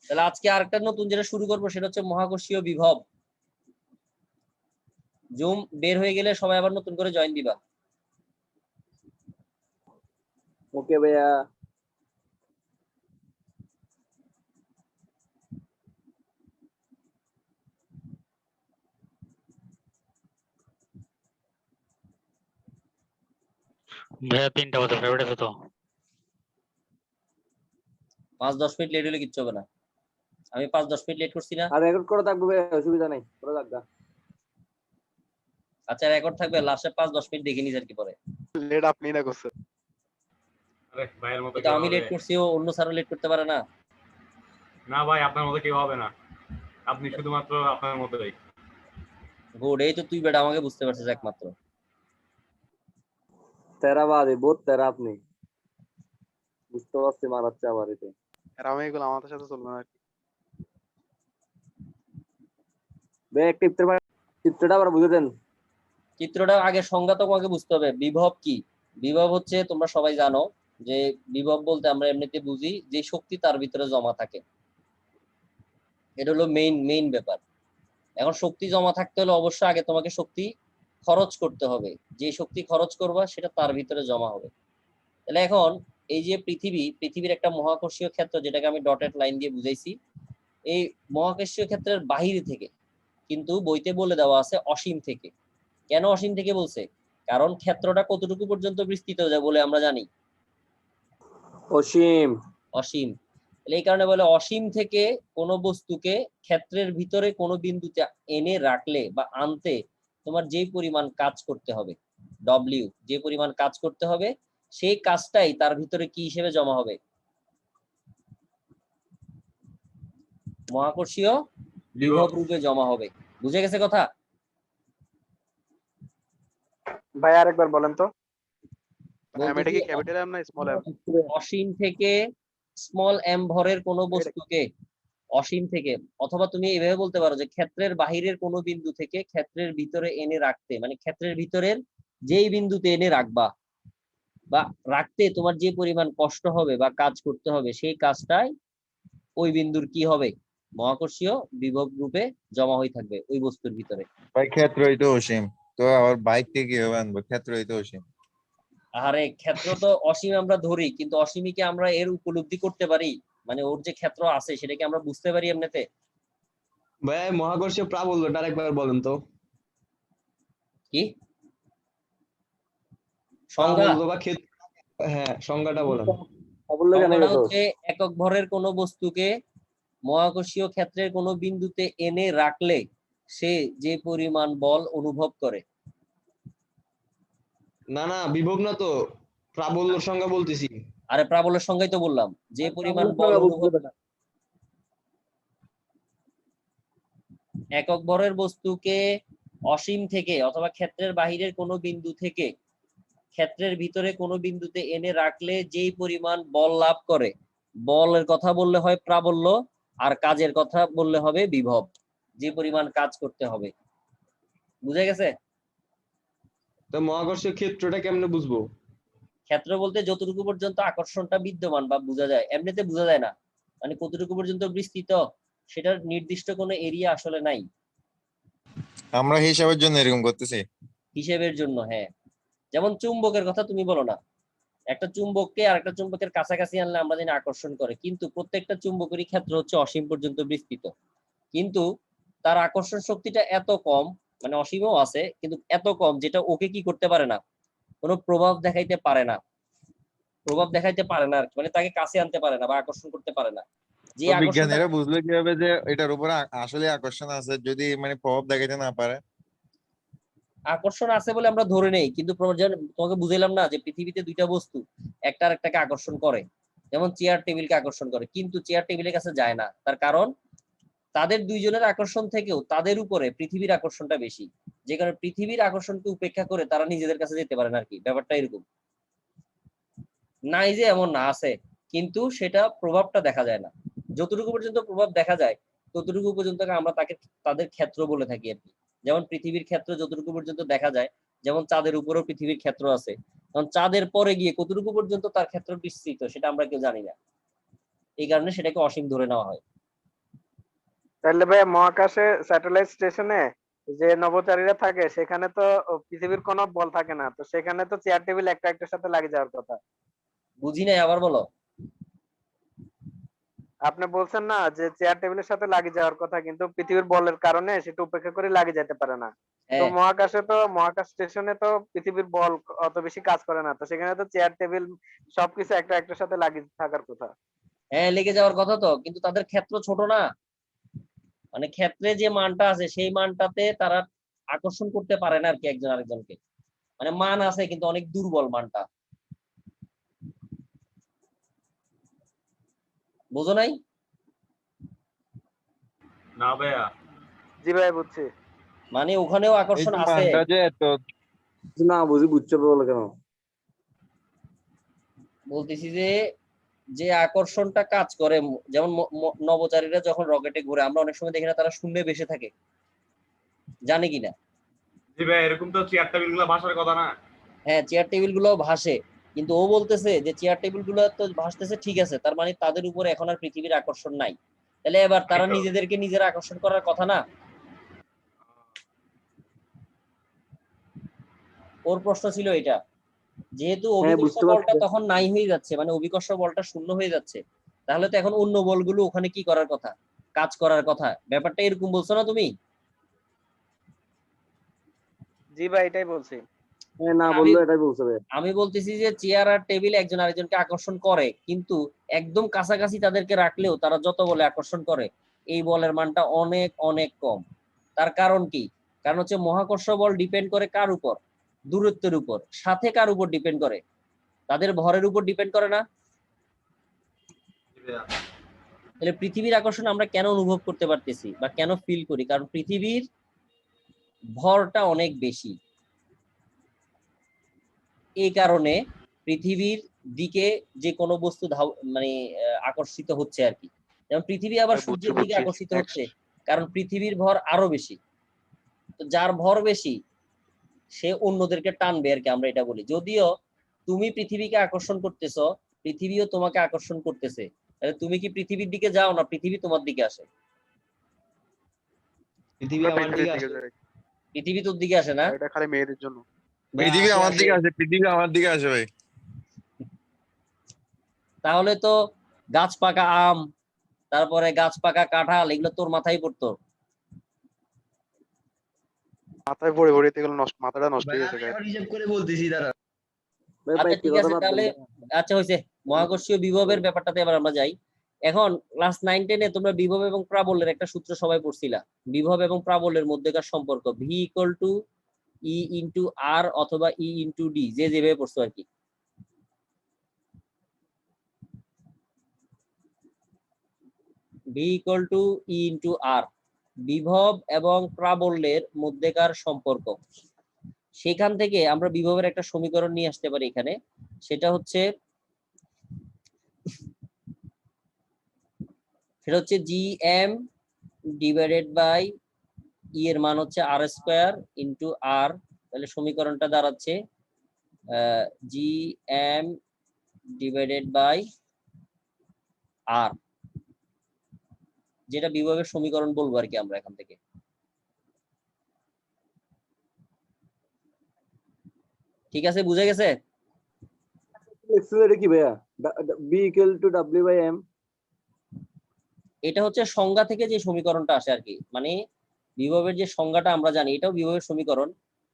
তাহলে আজকে আরেকটা নতুন যেটা শুরু করবো সেটা হচ্ছে মহাকর্ষীয় বিভব। জুম বের হয়ে গেলে সবাই আবার নতুন করে জয়েন দিবা। ওকে ভাইয়া। ভাইয়া 3টা বাজে, ফেভারিট আছে তো? 5-10 মিনিট লেট হলে কিচ্ছু হবে না। আমি 5-10 মিনিট লেট করছি না? আর রেকর্ড করে থাকবো ভাই, অসুবিধা নাই, করে থাকবা। আচ্ছা রেকর্ড থাকবে, লাস্টে 5-10 মিনিট দেখে নিস আর কি পরে। লেট আপনি না করছেন। আরে ভাইয়ের মতো এটা কেউ আমি হবে? লেট করছি, অন্য স্যারও লেট করতে পারে না। না ভাই, আপনার মতো কেউ হবে না, আপনি শুধুমাত্র আপনার মতোই। গুড, এই তো তুই বেটা আমাকে বুঝতে পারছিস একমাত্র। তেরাবাদী বহুত তেরা আপনি, বুঝতে পারছি মারাচ্ছে আবার এটা। আর আমি এগুলো আমাদের সাথে চলবে না আর কি। ভাই একটা চিত্রটা আবার বুঝে দেন। চিত্রটা আগে সংজ্ঞা তোমাকে বুঝতে হবে। বিভব কি? বিভব হচ্ছে, তোমরা সবাই জানো যে বিভব বলতে আমরা এমনিতে বুঝি যে শক্তি তার ভিতরে জমা থাকে, এটা হলো মেইন ব্যাপার। এখন শক্তি জমা থাকতে হলে অবশ্যই আগে তোমাকে শক্তি খরচ করতে হবে, যে শক্তি খরচ করবা সেটা তার ভিতরে জমা হবে। তাহলে এখন এই যে পৃথিবীর একটা মহাকর্ষীয় ক্ষেত্র, যেটাকে আমি ডটেড লাইন দিয়ে বুঝাইছি, এই মহাকর্ষীয় ক্ষেত্রের বাহিরে থেকে, কিন্তু বইতে বলে দেওয়া আছে অসীম থেকে। কেন অসীম থেকে বলছে? কারণ ক্ষেত্রটা কতটুকু পর্যন্ত বিস্তৃত যায় বলে আমরা জানি? অসীম। অসীম। এই কারণে বলে অসীম থেকে কোনো বস্তুকে ক্ষেত্রের ভিতরে কোনো বিন্দুতে এনে রাখলে বা আনতে তোমার যে পরিমাণ কাজ করতে হবে, ডব্লিউ, যে পরিমাণ কাজ করতে হবে, সেই কাজটাই তার ভিতরে কি হিসেবে জমা হবে? মহাকর্ষীয় বিভব রূপে জমা হবে। বুঝে গেছে কথা? ভাই আরেকবার বলেন তো। আমি এটা বলতেছি কি ক্যাপিটাল এম না স্মল এম? অসীম থেকে স্মল এম ভরের কোনো বস্তুকে, অসীম থেকে, অথবা তুমি এভাবে বলতে পারো যে ক্ষেত্রের বাহিরের কোনো বিন্দু থেকে ক্ষেত্রের ভিতরে এনে রাখতে, মানে ক্ষেত্রের ভিতরের যেই বিন্দুতে এনে রাখবা বা রাখতে তোমার যে পরিমাণ কষ্ট হবে বা কাজ করতে হবে, সেই কাজটাই ওই বিন্দুর কি হবে? মহাকর্ষীয় বিভব রূপে জমা হয়ে থাকবে ওই বস্তুর ভিতরে। ভাই ক্ষেত্রই তো অসীম, তো আবার বাইক থেকে কিভাবে আনবো? ক্ষেত্রই তো অসীম। আরে ক্ষেত্র তো অসীম আমরা ধরি, কিন্তু অসীমকে আমরা এর উপলব্ধি করতে পারি, মানে ওর যে ক্ষেত্র আছে সেটাকে আমরা বুঝতে পারি এমনিতে? ভাই মহাকর্ষীয় প্রাবল্যটা আরেকবার বলেন তো। কি সংজ্ঞা? প্রাবল্য বা ক্ষেত্র, হ্যাঁ সংজ্ঞাটা বলেন। সংজ্ঞাটা হচ্ছে একক ভরের কোনো বস্তুকে মহাকর্ষীয় ক্ষেত্রের কোনো বিন্দুতে এনে রাখলে সে যে পরিমাণ বল অনুভব করে। না না, বিভব না তো, প্রাবল্যর সংজ্ঞা বলতেছি। আরে প্রাবল্যের সংজ্ঞাই তো বললাম, যে পরিমাণ বল অনুভব, একক ভরের বস্তুকে অসীম থেকে অথবা ক্ষেত্রের বাহিরের কোনো বিন্দু থেকে ক্ষেত্রের ভিতরে কোনো বিন্দুতে এনে রাখলে যেই পরিমাণ বল লাভ করে, বলের কথা বললে হয় প্রাবল্য, আর কাজের কথা বললে হবে বিভব, যে পরিমাণ কাজ করতে হবে। বুঝে গেছে? তো মহাকর্ষীয় ক্ষেত্রটা কেমনে বুঝবো? ক্ষেত্র বলতে যতটুকু পর্যন্ত আকর্ষণটা বিদ্যমান বা বোঝা যায়, এমনিতে বোঝা যায় না, মানে কতটুকু পর্যন্ত বিস্তৃত সেটার নির্দিষ্ট কোনো এরিয়া আসলে নাই। আমরা হিসাবের জন্য এরকম করতেছি। হিসেবের জন্য, হ্যাঁ। যেমন চুম্বকের কথা তুমি বলো না, একটা চুম্বককে আর একটা চুম্বকের কাছাকাছি আনলে আমরা জানি আকর্ষণ করে, কিন্তু প্রত্যেকটা চুম্বকেরই ক্ষেত্র হচ্ছে অসীম পর্যন্ত বিস্তৃত, কিন্তু তার আকর্ষণ শক্তিটা এত কম, মানে অসীমও আছে কিন্তু এত কম যেটা ওকে কি করতে পারে না, কোনো প্রভাব দেখাইতে পারে না, আর কি, মানে তাকে কাছে আনতে পারে না বা আকর্ষণ করতে পারে না। যে তো আকর্ষণটা, বিজ্ঞানীরা বুঝলো কিভাবে যে এটার উপর আসলে আকর্ষণ আছে যদি মানে প্রভাব দেখাইতে না পারে? আকর্ষণ আছে বলে আমরা ধরে নেই, কিন্তু তোমাকে বুঝাইলাম না যে পৃথিবীতে দুইটা বস্তু একটা আরেকটাকে আকর্ষণ করে, যেমন চেয়ার টেবিলকে আকর্ষণ করে, কিন্তু চেয়ার টেবিলের কাছে যায় না, তার কারণ তাদের দুইজনের আকর্ষণ থেকেও তাদের উপরে পৃথিবীর আকর্ষণটা বেশি, যে কারণে পৃথিবীর আকর্ষণকে উপেক্ষা করে তারা নিজেদের কাছে যেতে পারে না আর কি। ব্যাপারটা এরকম নাই যে এমন না, আছে, কিন্তু সেটা প্রভাবটা দেখা যায় না। যতটুকু পর্যন্ত প্রভাব দেখা যায় ততটুকু পর্যন্ত আমরা তাদের ক্ষেত্র বলে থাকি আর কি। যেমন পৃথিবীর ক্ষেত্র যতটুকু পর্যন্ত দেখা যায়, যেমন চাঁদের উপরেও পৃথিবীর ক্ষেত্র আছে, কারণ চাঁদের পরে গিয়ে কতটুকু পর্যন্ত তার ক্ষেত্র বিস্তৃত সেটা আমরা কেউ জানি না, এই কারণে সেটাকে অসীম ধরে নেওয়া হয়। তাহলে ভাই মহাকাশে স্যাটেলাইট স্টেশনে যে নভোচারীরা থাকে সেখানে তো পৃথিবীর কোনো বল থাকে না, তো সেখানে তো চেয়ার টেবিল একটা একটার সাথে লাগে যাওয়ার কথা। বুঝি নাই, আবার বলো। আপনি বলছেন না যে চেয়ার টেবিলের সাথে লাগে যাওয়ার কথা, কিন্তু পৃথিবীর বলের কারণে সেটা উপেক্ষা করে লাগে যেতে পারে না। তো হ্যাঁ মহাকাশে তো মহাকাশ স্টেশনে তো পৃথিবীর বল অত বেশি কাজ করে না, তো সেখানে তো চেয়ার টেবিল সবকিছু একটা একটার সাথে লাগে থাকার কথা। হ্যাঁ, লেগে যাওয়ার কথা তো, কিন্তু তাদের ক্ষেত্র ছোট না, মানে ক্ষেত্রে যে মানটা আছে সেই মানটাতে তারা আকর্ষণ করতে পারে না আর কি একজন আরেকজনকে, মানে মান আছে কিন্তু অনেক দুর্বল মানটা, বুঝো নাই? না ভাইয়া, জি ভাই বুঝছি। মানে ওখানেও এই আকর্ষণ যে আছে। মানটা যে এত না বুঝি বুঝছো বলো কেন? বলতেছি যে যে আকর্ষণটা কাজ করে, যেমন নভোচারীরা যখন রকেটে ঘুরে আমরা অনেক সময় দেখি না তারা শূন্যে ভেসে থাকে, জানে কিনা? জি ভাই, এরকম তো চেয়ার টেবিল গুলা ভাষার কথা না। হ্যাঁ, চেয়ার টেবিল গুলো ভাসে, কিন্তু ও বলতেছে যে চেয়ার টেবিল গুলো তো ভাসতেছে ঠিক আছে, তার মানে তাদের উপরে এখন আর পৃথিবীর আকর্ষণ নাই, তাহলে এবার তারা এই তো। নিজেদেরকে নিজেরা আকর্ষণ করার কথা না? ওর প্রশ্ন ছিল এটা, যেহেতু হ্যাঁ অভিকর্ষ বুঝতে বলটা পারছি। তখন নাই হয়ে যাচ্ছে, মানে অভিকর্ষ বলটা শূন্য হয়ে যাচ্ছে, তাহলে তো এখন অন্য বলগুলো ওখানে কি করার কথা, কাজ করার কথা, ব্যাপারটা এরকম বলছো না তুমি? জি ভাই এটাই বলছি। হ্যাঁ না আমি বললো এটাই বলছে ভাই। আমি বলতেছি যে চেয়ার আর টেবিল একজন আরেকজনকে আকর্ষণ করে, কিন্তু একদম কাছাকাছি তাদেরকে রাখলেও তারা যত বলে আকর্ষণ করে এই বলের মানটা অনেক অনেক কম। তার কারণ কি? কারণ হচ্ছে মহাকর্ষ বল ডিপেন্ড করে কার উপর? দূরত্বের উপর। সাথে কার উপর ডিপেন্ড করে? তাদের ভরের উপর ডিপেন্ড করে না? জি ভাইয়া। তাহলে পৃথিবীর আকর্ষণ আমরা কেন অনুভব করতে পারতেছি বা কেন ফিল করি? কারণ পৃথিবীর ভরটা অনেক বেশি, এই কারণে পৃথিবীর দিকে যে কোনো বস্তু মানে আকর্ষিত হচ্ছে আর কি। যেমন পৃথিবী আবার সূর্যের দিকে আকর্ষিত হচ্ছে, কারণ পৃথিবীর ভর আরো বেশি। তো যার ভর বেশি সে অন্যদেরকে টানবে আর কি, আমরা এটা বলি। যদিও তুমি পৃথিবীকে আকর্ষণ করতেছো, পৃথিবীও তোমাকে আকর্ষণ করতেছে, তাহলে তুমি কি পৃথিবীর দিকে যাও না পৃথিবী তোমার দিকে আসে? পৃথিবী আমার দিকে আসে। পৃথিবী তোর দিকে আসে না? এটা খালি মেয়েদের জন্য। পৃথিবী আসে, আমার আসে। দিকে আসে, পৃথিবী আমার দিকে আসে ভাই। তাহলে তো গাছ পাকা আম, তারপরে গাছ পাকা কাঁঠাল, এগুলো তোর মাথায় পড়তো। মাথায় পড়ে পড়ে এগুলো নষ্ট, মাথাটা নষ্ট ভাই হয়ে আমি গেছে। এখন হিসাব করে বলতেছি দাঁড়া। ভাই ভাই আচ্ছা কি ঠিক কথা আছে, বাদ তাহলে দেন। আচ্ছা হয়েছে, মহাকর্ষীয় বিভবের ব্যাপারটাতে এবার আমরা যাই। এখন ক্লাস 9-10-এ তোমরা বিভব এবং প্রাবল্যের একটা সূত্র সবাই পড়ছিলা, বিভব এবং প্রাবল্যের মধ্যেকার সম্পর্ক, V equal to E into R অথবা ই ইন্টু ডি, যে যেভাবে পড়ছো আর কি। V equal to E into R, বিভব এবং প্রাবল্যের মধ্যেকার সম্পর্ক। সেখান থেকে আমরা বিভবের একটা সমীকরণ নিয়ে আসতে পারি এখানে, সেটা হচ্ছে জি এম ডিভাইডেড বাই ই এর মান হচ্ছে আর স্কোয়ার ইন্টু আর, তাহলে সমীকরণটা দাঁড়াচ্ছে জি এম ডিভাইডেড বাই আর, যেটা বিভবের সমীকরণ বলবো আর কি আমরা এখান থেকে। ঠিক আছে, বুঝে গেছে? এটা কি ভাইয়া? B equal to W by M. এটা হচ্ছে সংজ্ঞা থেকে যে সমীকরণটা আসে আর কি, মানে বিভবের যে সংজ্ঞাটা আমরা জানি এটাও বিভবের সমীকরণ,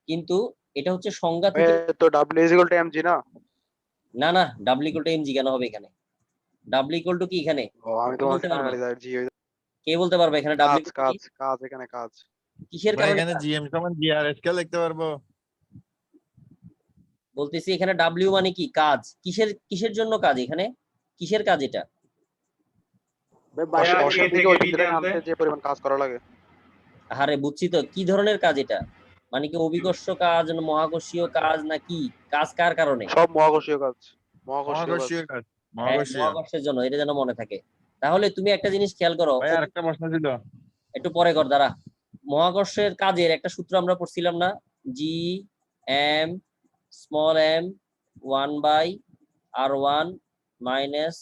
কিন্তু এটা হচ্ছে সংজ্ঞা থেকে। তো W is equal two MG না? না না, ডাব্লিউ ইকুয়াল টু এমজি কেন হবে এখানে? ডাব্লিউ ইকুয়াল টু কি এখানে? ও আমি তো কে বলতে পারবে? জি। কে বলতে পারবে এখানে কাজ ডাব্লিউ কাজ কাজ এখানে কাজ। কিসের ভাই কারণে? এখানে জিএম সমান জিআর স্কেল লিখতে পারবো? বলতেছি এখানে ডাব্লিউ মানে কি? কাজ। কিসের কিসের জন্য কাজ এখানে? কিসের কাজ এটা? ভাই ভাইয়া, বাইরে এ থেকে বিতে আনতে যে পরিমাণ কাজ করা লাগে। আরে বুঝছি তো, কি ধরনের কাজ এটা? মানে কি অভিকর্ষ কাজ না মহাকর্ষীয় কাজ না কি? কাজ কার কারণে? সব মহাকর্ষীয় কাজ। মহাকর্ষীয় কাজ। মহাকর্ষীয় কাজ, হ্যাঁ, মহাকর্ষীয়। মহাকর্ষের জন্য, এটা যেন মনে থাকে। তাহলে তুমি একটা জিনিস খেয়াল করো, ভাই আরেকটা প্রশ্ন ছিল। একটু পরে কর দাঁড়া। মহাকর্ষের কাজের একটা সূত্র আমরা পড়ছিলাম না? G M small M 1/r1 minus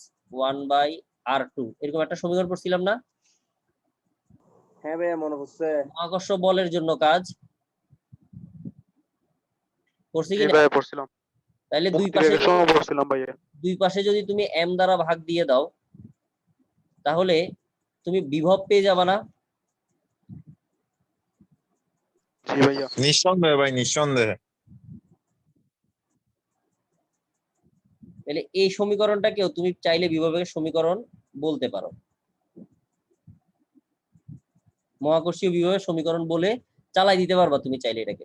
1/r2, এরকম একটা সমীকরণ পড়ছিলাম না? হ্যাঁ ভাইয়া মনে হচ্ছে। মহাকর্ষ বলের জন্য কাজ পড়ছি জি কিনা? ভাই পড়ছিলাম। তাহলে মুক্তিবেগের সময় পড়ছিলাম ভাইয়া। দুই পাশে যদি তুমি এম দ্বারা ভাগ দিয়ে দাও তাহলে তুমি বিভব পেয়ে যাবা না? জি ভাইয়া। নিঃসন্দেহে ভাই, নিঃসন্দেহে। তাহলে এই সমীকরণটাকেও তুমি চাইলে বিভবের সমীকরণ বলতে পারো, মহাকর্ষীয় বিভবের সমীকরণ বলে চালাই দিতে পারবা তুমি চাইলে এটাকে।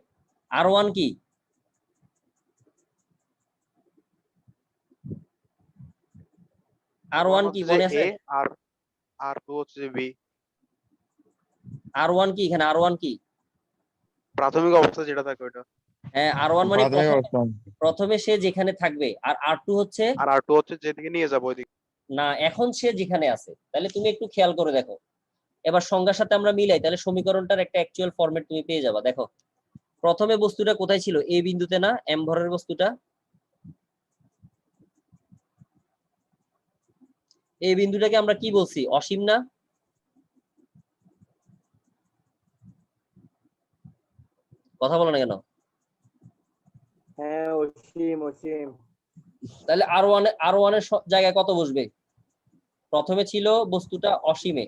R1 কি? R1 কি মনে আছে? আর আর টু হচ্ছে যে বি। R1 কি এখানে? R1 কি? প্রাথমিক অবস্থা যেটা থাকে ওইটা। হ্যাঁ, R1 মানে প্রাথমিক অবস্থা। প্রথমে সে যেখানে থাকবে, আর R2 হচ্ছে আর আর টু হচ্ছে যেদিকে নিয়ে যাবো ওইদিকে। না, এখন সে যেখানে আছে। তাহলে তুমি একটু খেয়াল করে দেখো, এবার সংজ্ঞার সাথে আমরা মিলাই, তাহলে সমীকরণটার একটা অ্যাকচুয়াল ফরম্যাট তুমি পেয়ে যাবা। দেখো, প্রথমে বস্তুটা কোথায় ছিল? এ বিন্দুতে না? এম ভরের বস্তুটা এই বিন্দুটাকে আমরা কি বলছি? অসীম না? কথা বলো না কেন? হ্যাঁ, অসীম অসীম। তাহলে R1 এর জায়গায় কত বসবে? প্রথমে ছিল বস্তুটা অসীমে,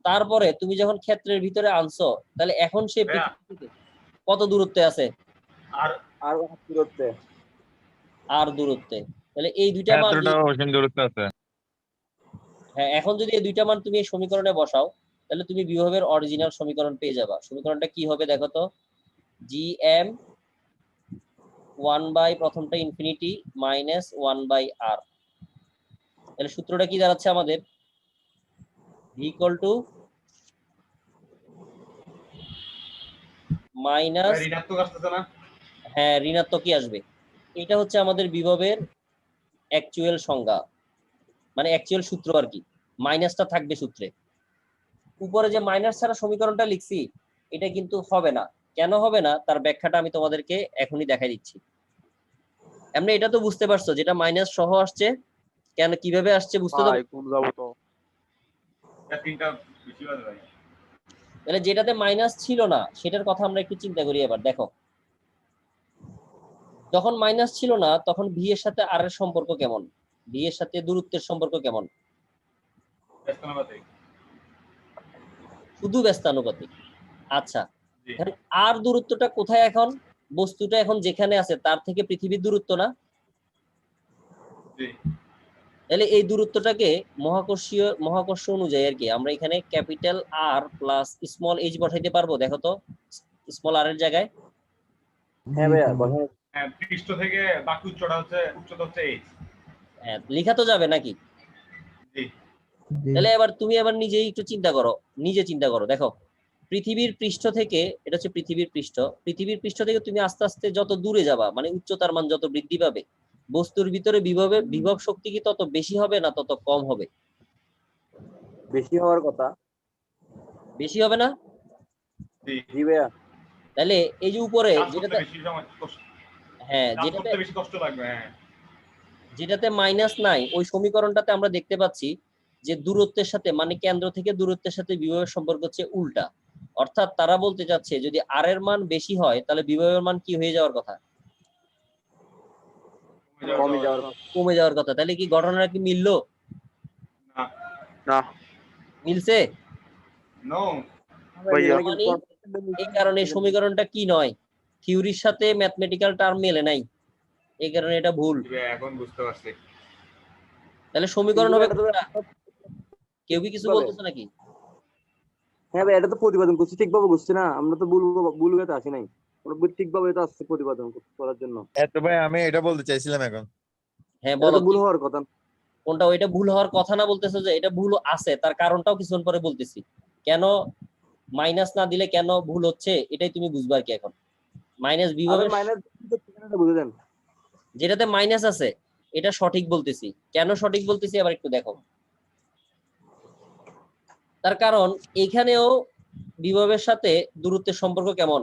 তারপরে তুমি যখন ক্ষেত্রের ভিতরে আনছো, তাহলে এখন সে ভাইয়া। পৃথিবী থেকে কত দূরত্বে আছে? আর আর দূরত্বে। আর দূরত্বে। তাহলে এই দুইটা মান ক্ষেত্রটা অসীম দূরত্বে আছে। হ্যাঁ, এখন যদি এই দুইটা মান তুমি এই সমীকরণে বসাও, তাহলে তুমি বিভবের অরিজিনাল সমীকরণ পেয়ে যাবা। সমীকরণটা কি হবে দেখো তো? GM 1 বাই প্রথমটা ইনফিনিটি মাইনাস 1/r। তাহলে সূত্রটা কি দাঁড়াচ্ছে আমাদের? V ইকুয়াল টু মাইনাস, ঋণাত্মক আসতেছে না? হ্যাঁ ঋণাত্মক কি আসবে। এটা হচ্ছে আমাদের বিভবের অ্যাকচুয়াল সংজ্ঞা, মানে অ্যাকচুয়াল সূত্র আর কি। মাইনাসটা থাকবে সূত্রে। উপরে যে মাইনাস ছাড়া সমীকরণটা লিখছি, এটা কিন্তু হবে না। কেন হবে না তার ব্যাখ্যাটা আমি তোমাদেরকে এখনই দেখাই দিচ্ছি। এমনি এটা তো বুঝতে পারছো, যেটা মাইনাস সহ আসছে, কেন কিভাবে আসছে বুঝতে তো? কোন যাবো তো? তিনটা বেশি বাজে ভাই। তাহলে যেটাতে মাইনাস ছিল না সেটার কথা আমরা একটু চিন্তা করি। এবার দেখো, যখন মাইনাস ছিল না তখন ভি এর সাথে আর এর সম্পর্ক কেমন? ভি এর সাথে দূরত্বের সম্পর্ক কেমন? ব্যস্তানুপাতিক। শুধু ব্যস্তানুপাতিক। আচ্ছা, জি। আর দূরত্বটা কোথায় এখন? বস্তুটা এখন যেখানে আছে তার থেকে পৃথিবীর দূরত্ব না? জি। তাহলে এই দূরত্বটাকে মহাকর্ষ অনুযায়ী আর কি আমরা এখানে capital R plus small H বসাইতে পারবো। দেখো তো, স্মল আর এর জায়গায়। হ্যাঁ ভাইয়া, বসানো। হ্যাঁ, পৃষ্ঠ থেকে বাকি উচ্চতা হচ্ছে এইচ। হ্যাঁ, লেখা তো যাবে নাকি? জি। তাহলে এবার তুমি এবার নিজেই একটু চিন্তা করো, নিজে চিন্তা করো। দেখো, পৃথিবীর পৃষ্ঠ থেকে, এটা হচ্ছে পৃথিবীর পৃষ্ঠ থেকে তুমি আস্তে আস্তে যত দূরে যাবা, মানে উচ্চতার মান যত বৃদ্ধি পাবে, বস্তুর ভিতরে বিভব শক্তি কি তত বেশি হবে না তত কম হবে? বেশি হওয়ার কথা। বেশি হবে না? জি। জি ভাইয়া। তাহলে এই যে উপরে কাজ করতে যেটাতে, বেশি সময় কষ্ট, হ্যাঁ কাজ করতে বেশি কষ্ট লাগবে। হ্যাঁ, যেটাতে মাইনাস নাই, ওই সমীকরণটাতে আমরা দেখতে পাচ্ছি যে দূরত্বের সাথে, মানে কেন্দ্র থেকে দূরত্বের সাথে বিভবের সম্পর্ক হচ্ছে উল্টা। অর্থাৎ তারা বলতে চাচ্ছে যদি আর এর মান বেশি হয় তাহলে বিভবের মান কি হয়ে যাওয়ার কথা? কমে যাওয়ার কথা। কমে যাওয়ার কথা। তাহলে কি ঘটনাটা কি মিললো? না, না মিলছে? নো। ভাইয়া। মানে এই কারণে এই সমীকরণটা কি নয়, থিওরির সাথে ম্যাথমেটিক্যাল টার্ম মেলে নাই, এই কারণে এটা ভুল। এখন বুঝতে পারছি। তাহলে সমীকরণ হবে এটা তো কোনটা? কেউ কি কিছু কিভাবে? বলতেছে নাকি? হ্যাঁ ভাই, এটা তো প্রতিপাদন করছি, ঠিকভাবে বুঝছি না। আমরা তো ভুল হয়ে আসি নাই, আমরা ঠিকভাবে তো আসছে প্রতিপাদন করার জন্য। এত ভাই আমি এটা বলতে চাইছিলাম এখন। হ্যাঁ এটা বলো, তো ভুল হওয়ার কথা। কোনটা? ওইটা ভুল হওয়ার কথা না, বলতেছে যে এটা ভুল আছে, তার কারণটাও কিছুক্ষণ পরে বলতেছি। কেন মাইনাস না দিলে কেন ভুল হচ্ছে এটাই তুমি বুঝবা আর কি। এখন মাইনাস আরে বিভবের, মাইনাস বুঝে দেন। যেটাতে মাইনাস আছে এটা সঠিক বলতেছি। কেন সঠিক বলতেছি আবার একটু দেখো। তার কারণ এখানেও বিভবের সাথে দূরত্বের সম্পর্ক কেমন?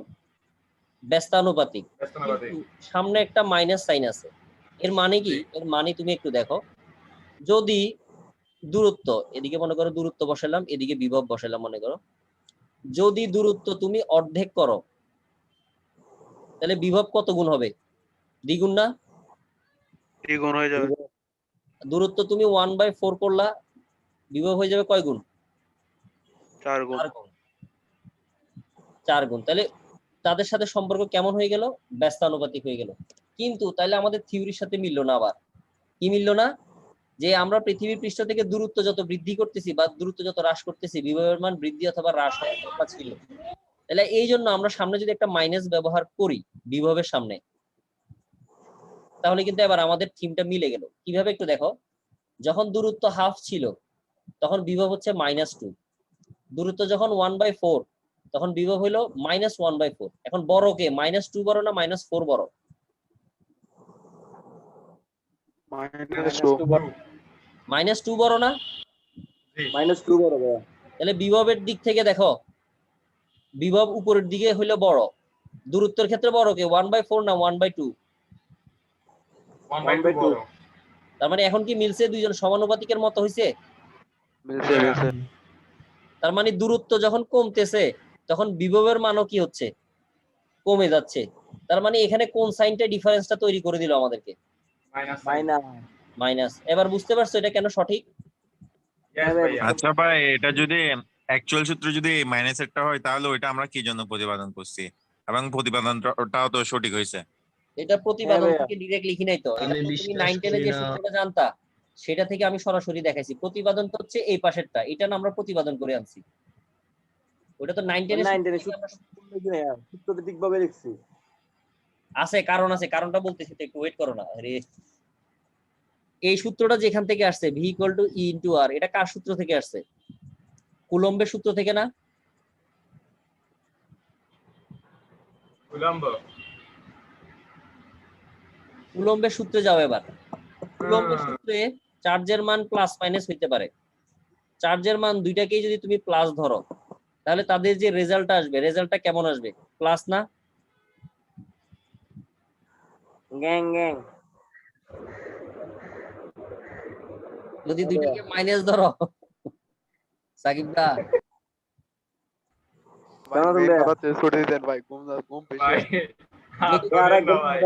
ব্যস্তানুপাতিক। ব্যস্তানুপাতিক। কিন্তু সামনে একটা মাইনাস সাইন আছে। এর মানে কি? এর মানে তুমি একটু দেখো, যদি দূরত্ব, এদিকে মনে করো দূরত্ব বসালাম, এদিকে বিভব বসালাম মনে করো, যদি দূরত্ব তুমি অর্ধেক করো তাহলে বিভব কত গুণ হবে? দ্বিগুণ না? দ্বিগুণ হয়ে যাবে। দূরত্ব তুমি 1/4 করলা, বিভব হয়ে যাবে কয় গুণ? 4 গুণ। 4 গুণ। 4 গুণ। তাহলে তাদের সাথে সম্পর্ক কেমন হয়ে গেল? ব্যস্তানুপাতিক হয়ে গেল। কিন্তু তাহলে আমাদের থিওরির সাথে মিললো না। আবার কি মিললো না? যে আমরা পৃথিবীর পৃষ্ঠ থেকে দূরত্ব যত বৃদ্ধি করতেছি বা দূরত্ব যত হ্রাস করতেছি, বিভবের মান বৃদ্ধি অথবা হ্রাস হওয়ার কথা ছিল। তাহলে এই জন্য আমরা সামনে যদি একটা মাইনাস ব্যবহার করি বিভবের সামনে, তাহলে কিন্তু এবার আমাদের থিমটা মিলে গেল। কিভাবে একটু দেখো, যখন দূরত্ব হাফ ছিল তখন বিভব হচ্ছে -2, দূরত্ব যখন 1/4 তখন বিভব হলো -1/4। এখন বড় কে, -2 বড় না -4 বড়? -2 বড় না? -2 বড় ভাইয়া। তাহলে বিভবের দিক থেকে দেখো, বিভব উপরের দিকে হইলো বড়, দূরত্বের ক্ষেত্রে বড় কে, 1/4 না 1/2? 1/2 বড়। তার মানে এখন কি মিলছে, দুইজন সমানুপাতিকের মতো হইছে? তার মানে দূরত্ব যখন কমতেছে তখন বিভবের মানও কি হচ্ছে, কমে যাচ্ছে। তার মানে এখানে কোন সাইনটা ডিফারেন্সটা তৈরি করে দিল আমাদেরকে, মাইনাস। মাইনাস। এবার বুঝতে পারছো এটা কেন সঠিক? Yes ভাইয়া। আচ্ছা ভাই, এটা যদি অ্যাকচুয়াল সূত্র যদি মাইনাসেরটা হয় তাহলে ওইটা আমরা কি জন্য প্রতিপাদন করছি, এবং প্রতিপাদনটাও তো সঠিক হয়েছে। এটা প্রতিপাদন ভাইয়া। থেকে ডিরেক্ট লিখি নাই তো, এটা আমি তো তুমি বিশ্বাস 9 10 এ করি যে না। সূত্রটা জানতা সেটা থেকে আমি সরাসরি দেখাইছি। প্রতিপাদন তো হচ্ছে এই পাশেরটা, এটা না আমরা প্রতিপাদন করে আনছি। ওটা তো 9 10 এর 9 10 সূত্র থেকে আমরা সূত্রটা ঠিকভাবে লিখছি। আছে, কারণ আছে, কারণটা বলতেছি তো, একটু ওয়েট করো না। আরে এই সূত্রটা যেখান থেকে আসছে v = e * r, এটা কার সূত্র থেকে আসছে? কুলম্বের সূত্র থেকে না? উলম্ব। কুলম্বের সূত্রে যাও এবার। কুলম্বের সূত্রে চার্জের মান প্লাস মাইনাস হইতে পারে। চার্জের মান দুইটাকেই যদি তুমি প্লাস ধরো তাহলে তাদের যে রেজাল্টটা আসবে, রেজাল্টটা কেমন আসবে? প্লাস না? Gang gang. যদি দুইটাকে মাইনাস ধরো সাকিব দা, ভাই যদি- আর একদম ভাই।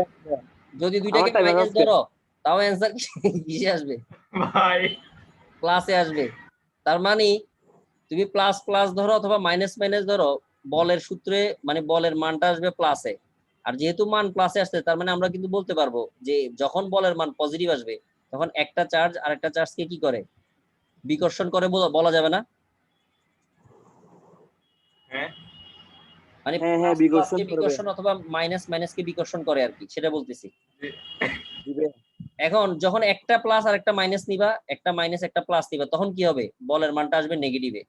যদি দুইটাকে আমারটা মাইনাস মেজাজ ধরো তাও অ্যান্সার কিসে আসবে? ভাই প্লাসে আসবে। তার মানে তুমি প্লাস প্লাস ধরো অথবা মাইনাস মাইনাস ধরো, বলের সূত্রে মানে বলের মানটা আসবে প্লাসে। আর যেহেতু মান প্লাসে আসছে তার মানে আমরা কিন্তু বলতে পারবো যে যখন বলের মান পজিটিভ আসবে তখন একটা চার্জ আরেকটা চার্জকে কি করে, বিকর্ষণ করে, বলা যাবে না? হ্যাঁ মানে হ্যাঁ, প্লাস বিকর্ষণ প্লাসকে করবে। বিকর্ষণ অথবা মাইনাস মাইনাসকে বিকর্ষণ করে আর কি, সেটা বলতেছি। দিবে। এখন যখন একটা প্লাস আর একটা মাইনাস নিবা, একটা মাইনাস একটা প্লাস নিবা, তখন কি হবে? বলের মানটা আসবে নেগেটিভে,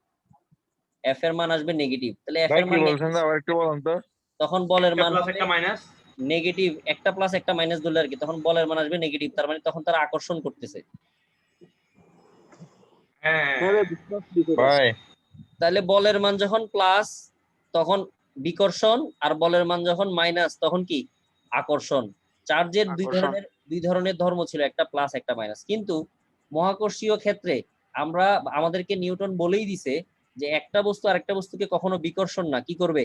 এফ এর মান আসবে নেগেটিভ। তাহলে এফ ভাই এর কি মান বলছেন আবার একটু বলুন তো। তখন বলের একটা মান প্লাস হবে একটা মাইনাস। নেগেটিভ, একটা প্লাস একটা মাইনাস ধরলে আর কি, তখন বলের মান আসবে নেগেটিভ। তার মানে তখন তারা আকর্ষণ করতেছে। হ্যাঁ হ্যাঁ ভাই, বুঝতে পারছি তো। ভাই তাহলে বলের মান যখন প্লাস তখন বিকর্ষণ, আর বলের মান যখন মাইনাস তখন কি, আকর্ষণ। চার্জের দুই ধরনের ধর্ম ছিল, একটা প্লাস একটা মাইনাস। কিন্তু মহাকর্ষীয় ক্ষেত্রে আমরা, আমাদেরকে নিউটন বলেই দিছে যে একটা বস্তু আরেকটা বস্তুকে কখনো বিকর্ষণ না, কি করবে,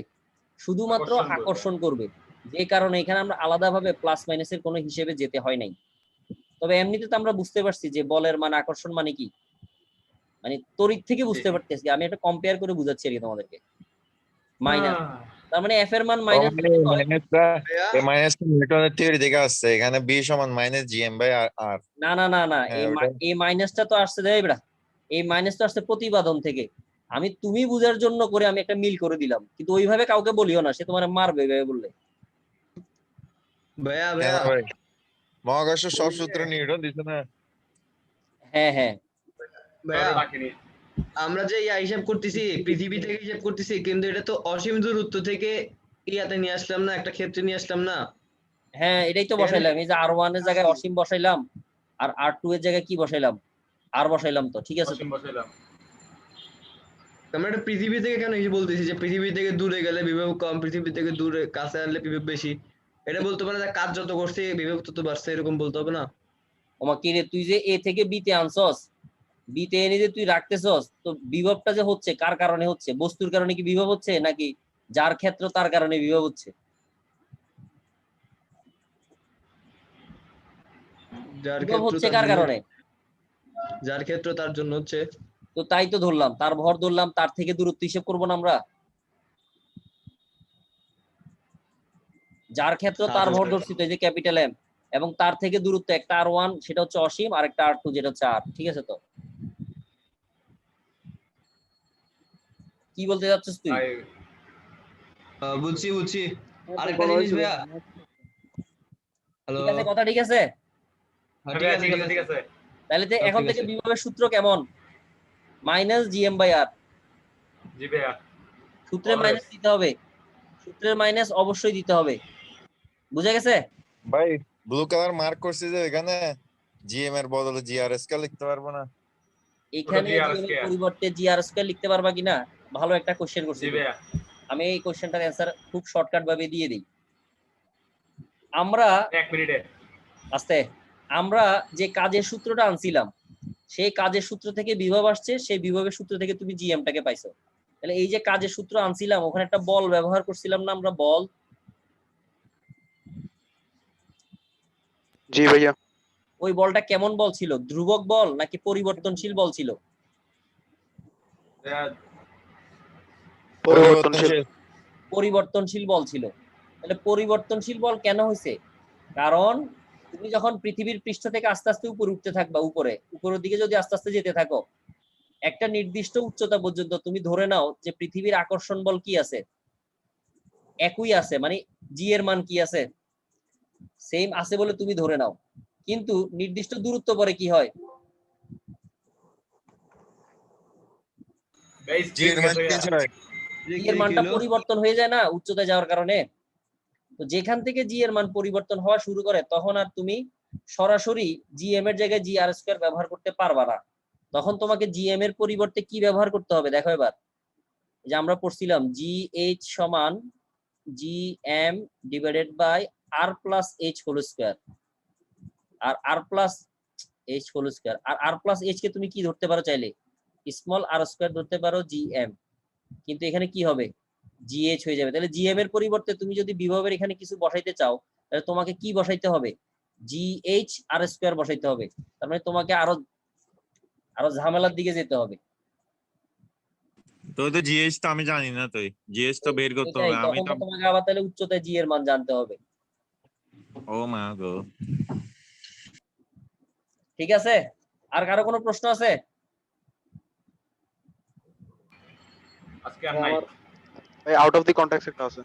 শুধুমাত্র আকর্ষণ করবে। আকর্ষণ করবে। যে কারণে এখানে আমরা আলাদাভাবে প্লাস মাইনাসের কোনো হিসেবে যেতে হয় নাই। তবে এমনিতে তো আমরা বুঝতে পারছি যে বলের মান আকর্ষণ মানে কি, মানে তড়িৎ থেকে বুঝতে পারতেছি। আমি একটা কম্পেয়ার করে বুঝাচ্ছি আর কি তোমাদেরকে। মাইনাস, তার মানে এফ এর মান মাইনাস মাইনাসটা, এই মাইনাসটা নিউটনের থিওরি থেকে আসছে, এখানে বি সমান মাইনাস জিএম বাই আর। না না না না, হ্যাঁ, ওটা এই মাইনাসটা তো আসছে দেয় বেড়া, এই মাইনাসটা আসছে প্রতিপাদন থেকে। আমি তুমি বুঝার জন্য করে আমি একটা মিল করে দিলাম, কিন্তু ওইভাবে কাউকে বলিও না, সে তোমার মারবে ওইভাবে বললে। ভাইয়া কেন ভাইয়া ভাই, মহাকর্ষ সব সূত্র নিউটন দিছে না? হ্যাঁ হ্যাঁ, ভাইয়া আমরা যে হিসাব করতেছি পৃথিবী থেকে হিসাব করতেছি, কিন্তু এটা তো অসীম দূরত্ব থেকে ইয়াতে নিয়ে আসলাম না, একটা ক্ষেত্রে নিয়ে আসলাম না। হ্যাঁ এটাই তো বসাইলাম। এই যে R1 এর জায়গায় অসীম বসাইলাম, আর R2 এর জায়গায় কি বসাইলাম, আর বসাইলাম। তো ঠিক আছে তো? বসাইলাম। আমরা এটা পৃথিবী থেকে কেন এই বলতেছি যে পৃথিবী থেকে দূরে গেলে বিভব কম, পৃথিবী থেকে দূরে কাছে আনলে বিভব বেশি। এটা বলতে পারে যে কাজ যত করছে বিভব তত বাড়ছে, এরকম বলতে হবে না? ওমা কি রে, তুই যে এ থেকে বি তে আনছস, বি তে এনে যে তুই রাখতেছস, তো বিভবটা যে হচ্ছে কার কারণে হচ্ছে? বস্তুর কারণে কি বিভব হচ্ছে, নাকি যার ক্ষেত্র তার কারণে বিভব হচ্ছে? যার বিভব ক্ষেত্র হচ্ছে তার কার জন্য, কারণে? যার ক্ষেত্র তার জন্য হচ্ছে। তো তাই তো ধরলাম, তার ভর ধরলাম, তার থেকে দূরত্ব হিসেব করবো না আমরা? যার ক্ষেত্র তার ভর ধরছি তো, এই যে ক্যাপিটাল এম, এবং তার থেকে দূরত্ব একটা R1 সেটা হচ্ছে অসীম, আর একটা R2 যেটা হচ্ছে R। ঠিক আছে তো? কি বলতে যাচ্ছিস তুই? বুঝছি বুঝছি। আরেকটা বলা জিনিস হয়েছিল। ভাইয়া, হ্যালো, ঠিক আছে, কথা ঠিক আছে? হ্যাঁ হ্যাঁ ঠিক ভাইয়া, আছে ঠিক ঠিক আছে, আছে ঠিক আছে। তাহলে তো সব এখন ঠিক থেকে আছে। বিভবের সূত্র কেমন? মাইনাস জিএম বাই আর। জি ভাইয়া, সূত্রে অলওয়েজ। মাইনাস দিতে হবে, সূত্রের মাইনাস অবশ্যই দিতে হবে। বুঝা গেছে? ভাই ব্লু কালার মার্ক করছে যে এখানে জিএম এর বদলে জিআরএস কে লিখতে পারবো না? এখানে জি আর জিএম এস এর কে। পরিবর্তে জিআর স্কয়ার লিখতে পারবা কিনা? ভালো একটা কোশ্চেন করছে জি তুমি। ভাইয়া। আমি এই কোশ্চেনটার অ্যান্সার খুব শর্টকাট ভাবে দিয়ে দিই। আমরা 1 মিনিটে। আস্তে, আমরা যে কাজের সূত্রটা আনছিলাম সেই কাজের সূত্র থেকে বিভব আসছে, সেই বিভবের সূত্র থেকে তুমি জিএমটাকে পাইছো। তাহলে এই যে কাজের সূত্র আনছিলাম ওখানে একটা বল ব্যবহার করছিলাম না আমরা, বল? জি ভাইয়া। ওই বলটা কেমন বল ছিল? ধ্রুবক বল নাকি পরিবর্তনশীল বল ছিল? ভাইয়া, পরিবর্তনশীল। পরিবর্তনশীল বল ছিল। তাহলে পরিবর্তনশীল বল কেন হয়েছে? কারণ তুমি যখন পৃথিবীর পৃষ্ঠ থেকে আস্তে আস্তে উপরে উঠতে থাকবা, উপরের দিকে যদি আস্তে আস্তে যেতে থাকো, একটা নির্দিষ্ট উচ্চতা পর্যন্ত তুমি ধরে নাও যে পৃথিবীর আকর্ষণ বল কি আছে, একই আছে, মানে জি এর মান কি আছে, সেম আছে বলে তুমি ধরে নাও। কিন্তু নির্দিষ্ট দূরত্ব পরে কি হয়? ভাই জি স্পিড এর মান গেছে চেঞ্জ ভাইয়া। হয়। জি এর মানটা পরিবর্তন হয়ে যায় না উচ্চতায় যাওয়ার কারণে? তো যেখান থেকে জি এর মান পরিবর্তন হওয়া শুরু করে তখন আর তুমি সরাসরি জিএম এর জায়গায় জি আর স্কয়ার ব্যবহার করতে পারবা না। তখন তোমাকে জিএম এর পরিবর্তে কি ব্যবহার করতে হবে দেখো এবার। যে আমরা পড়ছিলাম জি এইচ সমান G M divided by R plus H whole square. আর R plus H whole square, আর আর প্লাস এইচ কে তুমি কি ধরতে পারো চাইলে? স্মল আর স্কয়ার ধরতে পারো, জি এম। কিন্তু এখানে কি হবে? জিএইচ হয়ে যাবে। তাহলে জিএম এর পরিবর্তে তুমি যদি বিভবের এখানে কিছু বসাইতে চাও তাহলে তোমাকে কি বসাইতে হবে? জিএইচ আর স্কয়ার বসাইতে হবে। তার মানে তোমাকে আরো আরো ঝামেলার দিকে যেতে হবে। তো জিএস তো আমি জানি না, তো জিএস তো বের করতে ওইটাই, হবে, আমি তখন তো। তো তোমাকে আবার তাহলে উচ্চতায় জি এর মান জানতে হবে। ও মা গো। ঠিক আছে? আর কারো কোনো প্রশ্ন আছে? আজকে আর নাই। আমার আউট অফ দি কন্টেক্সট একটা আছে।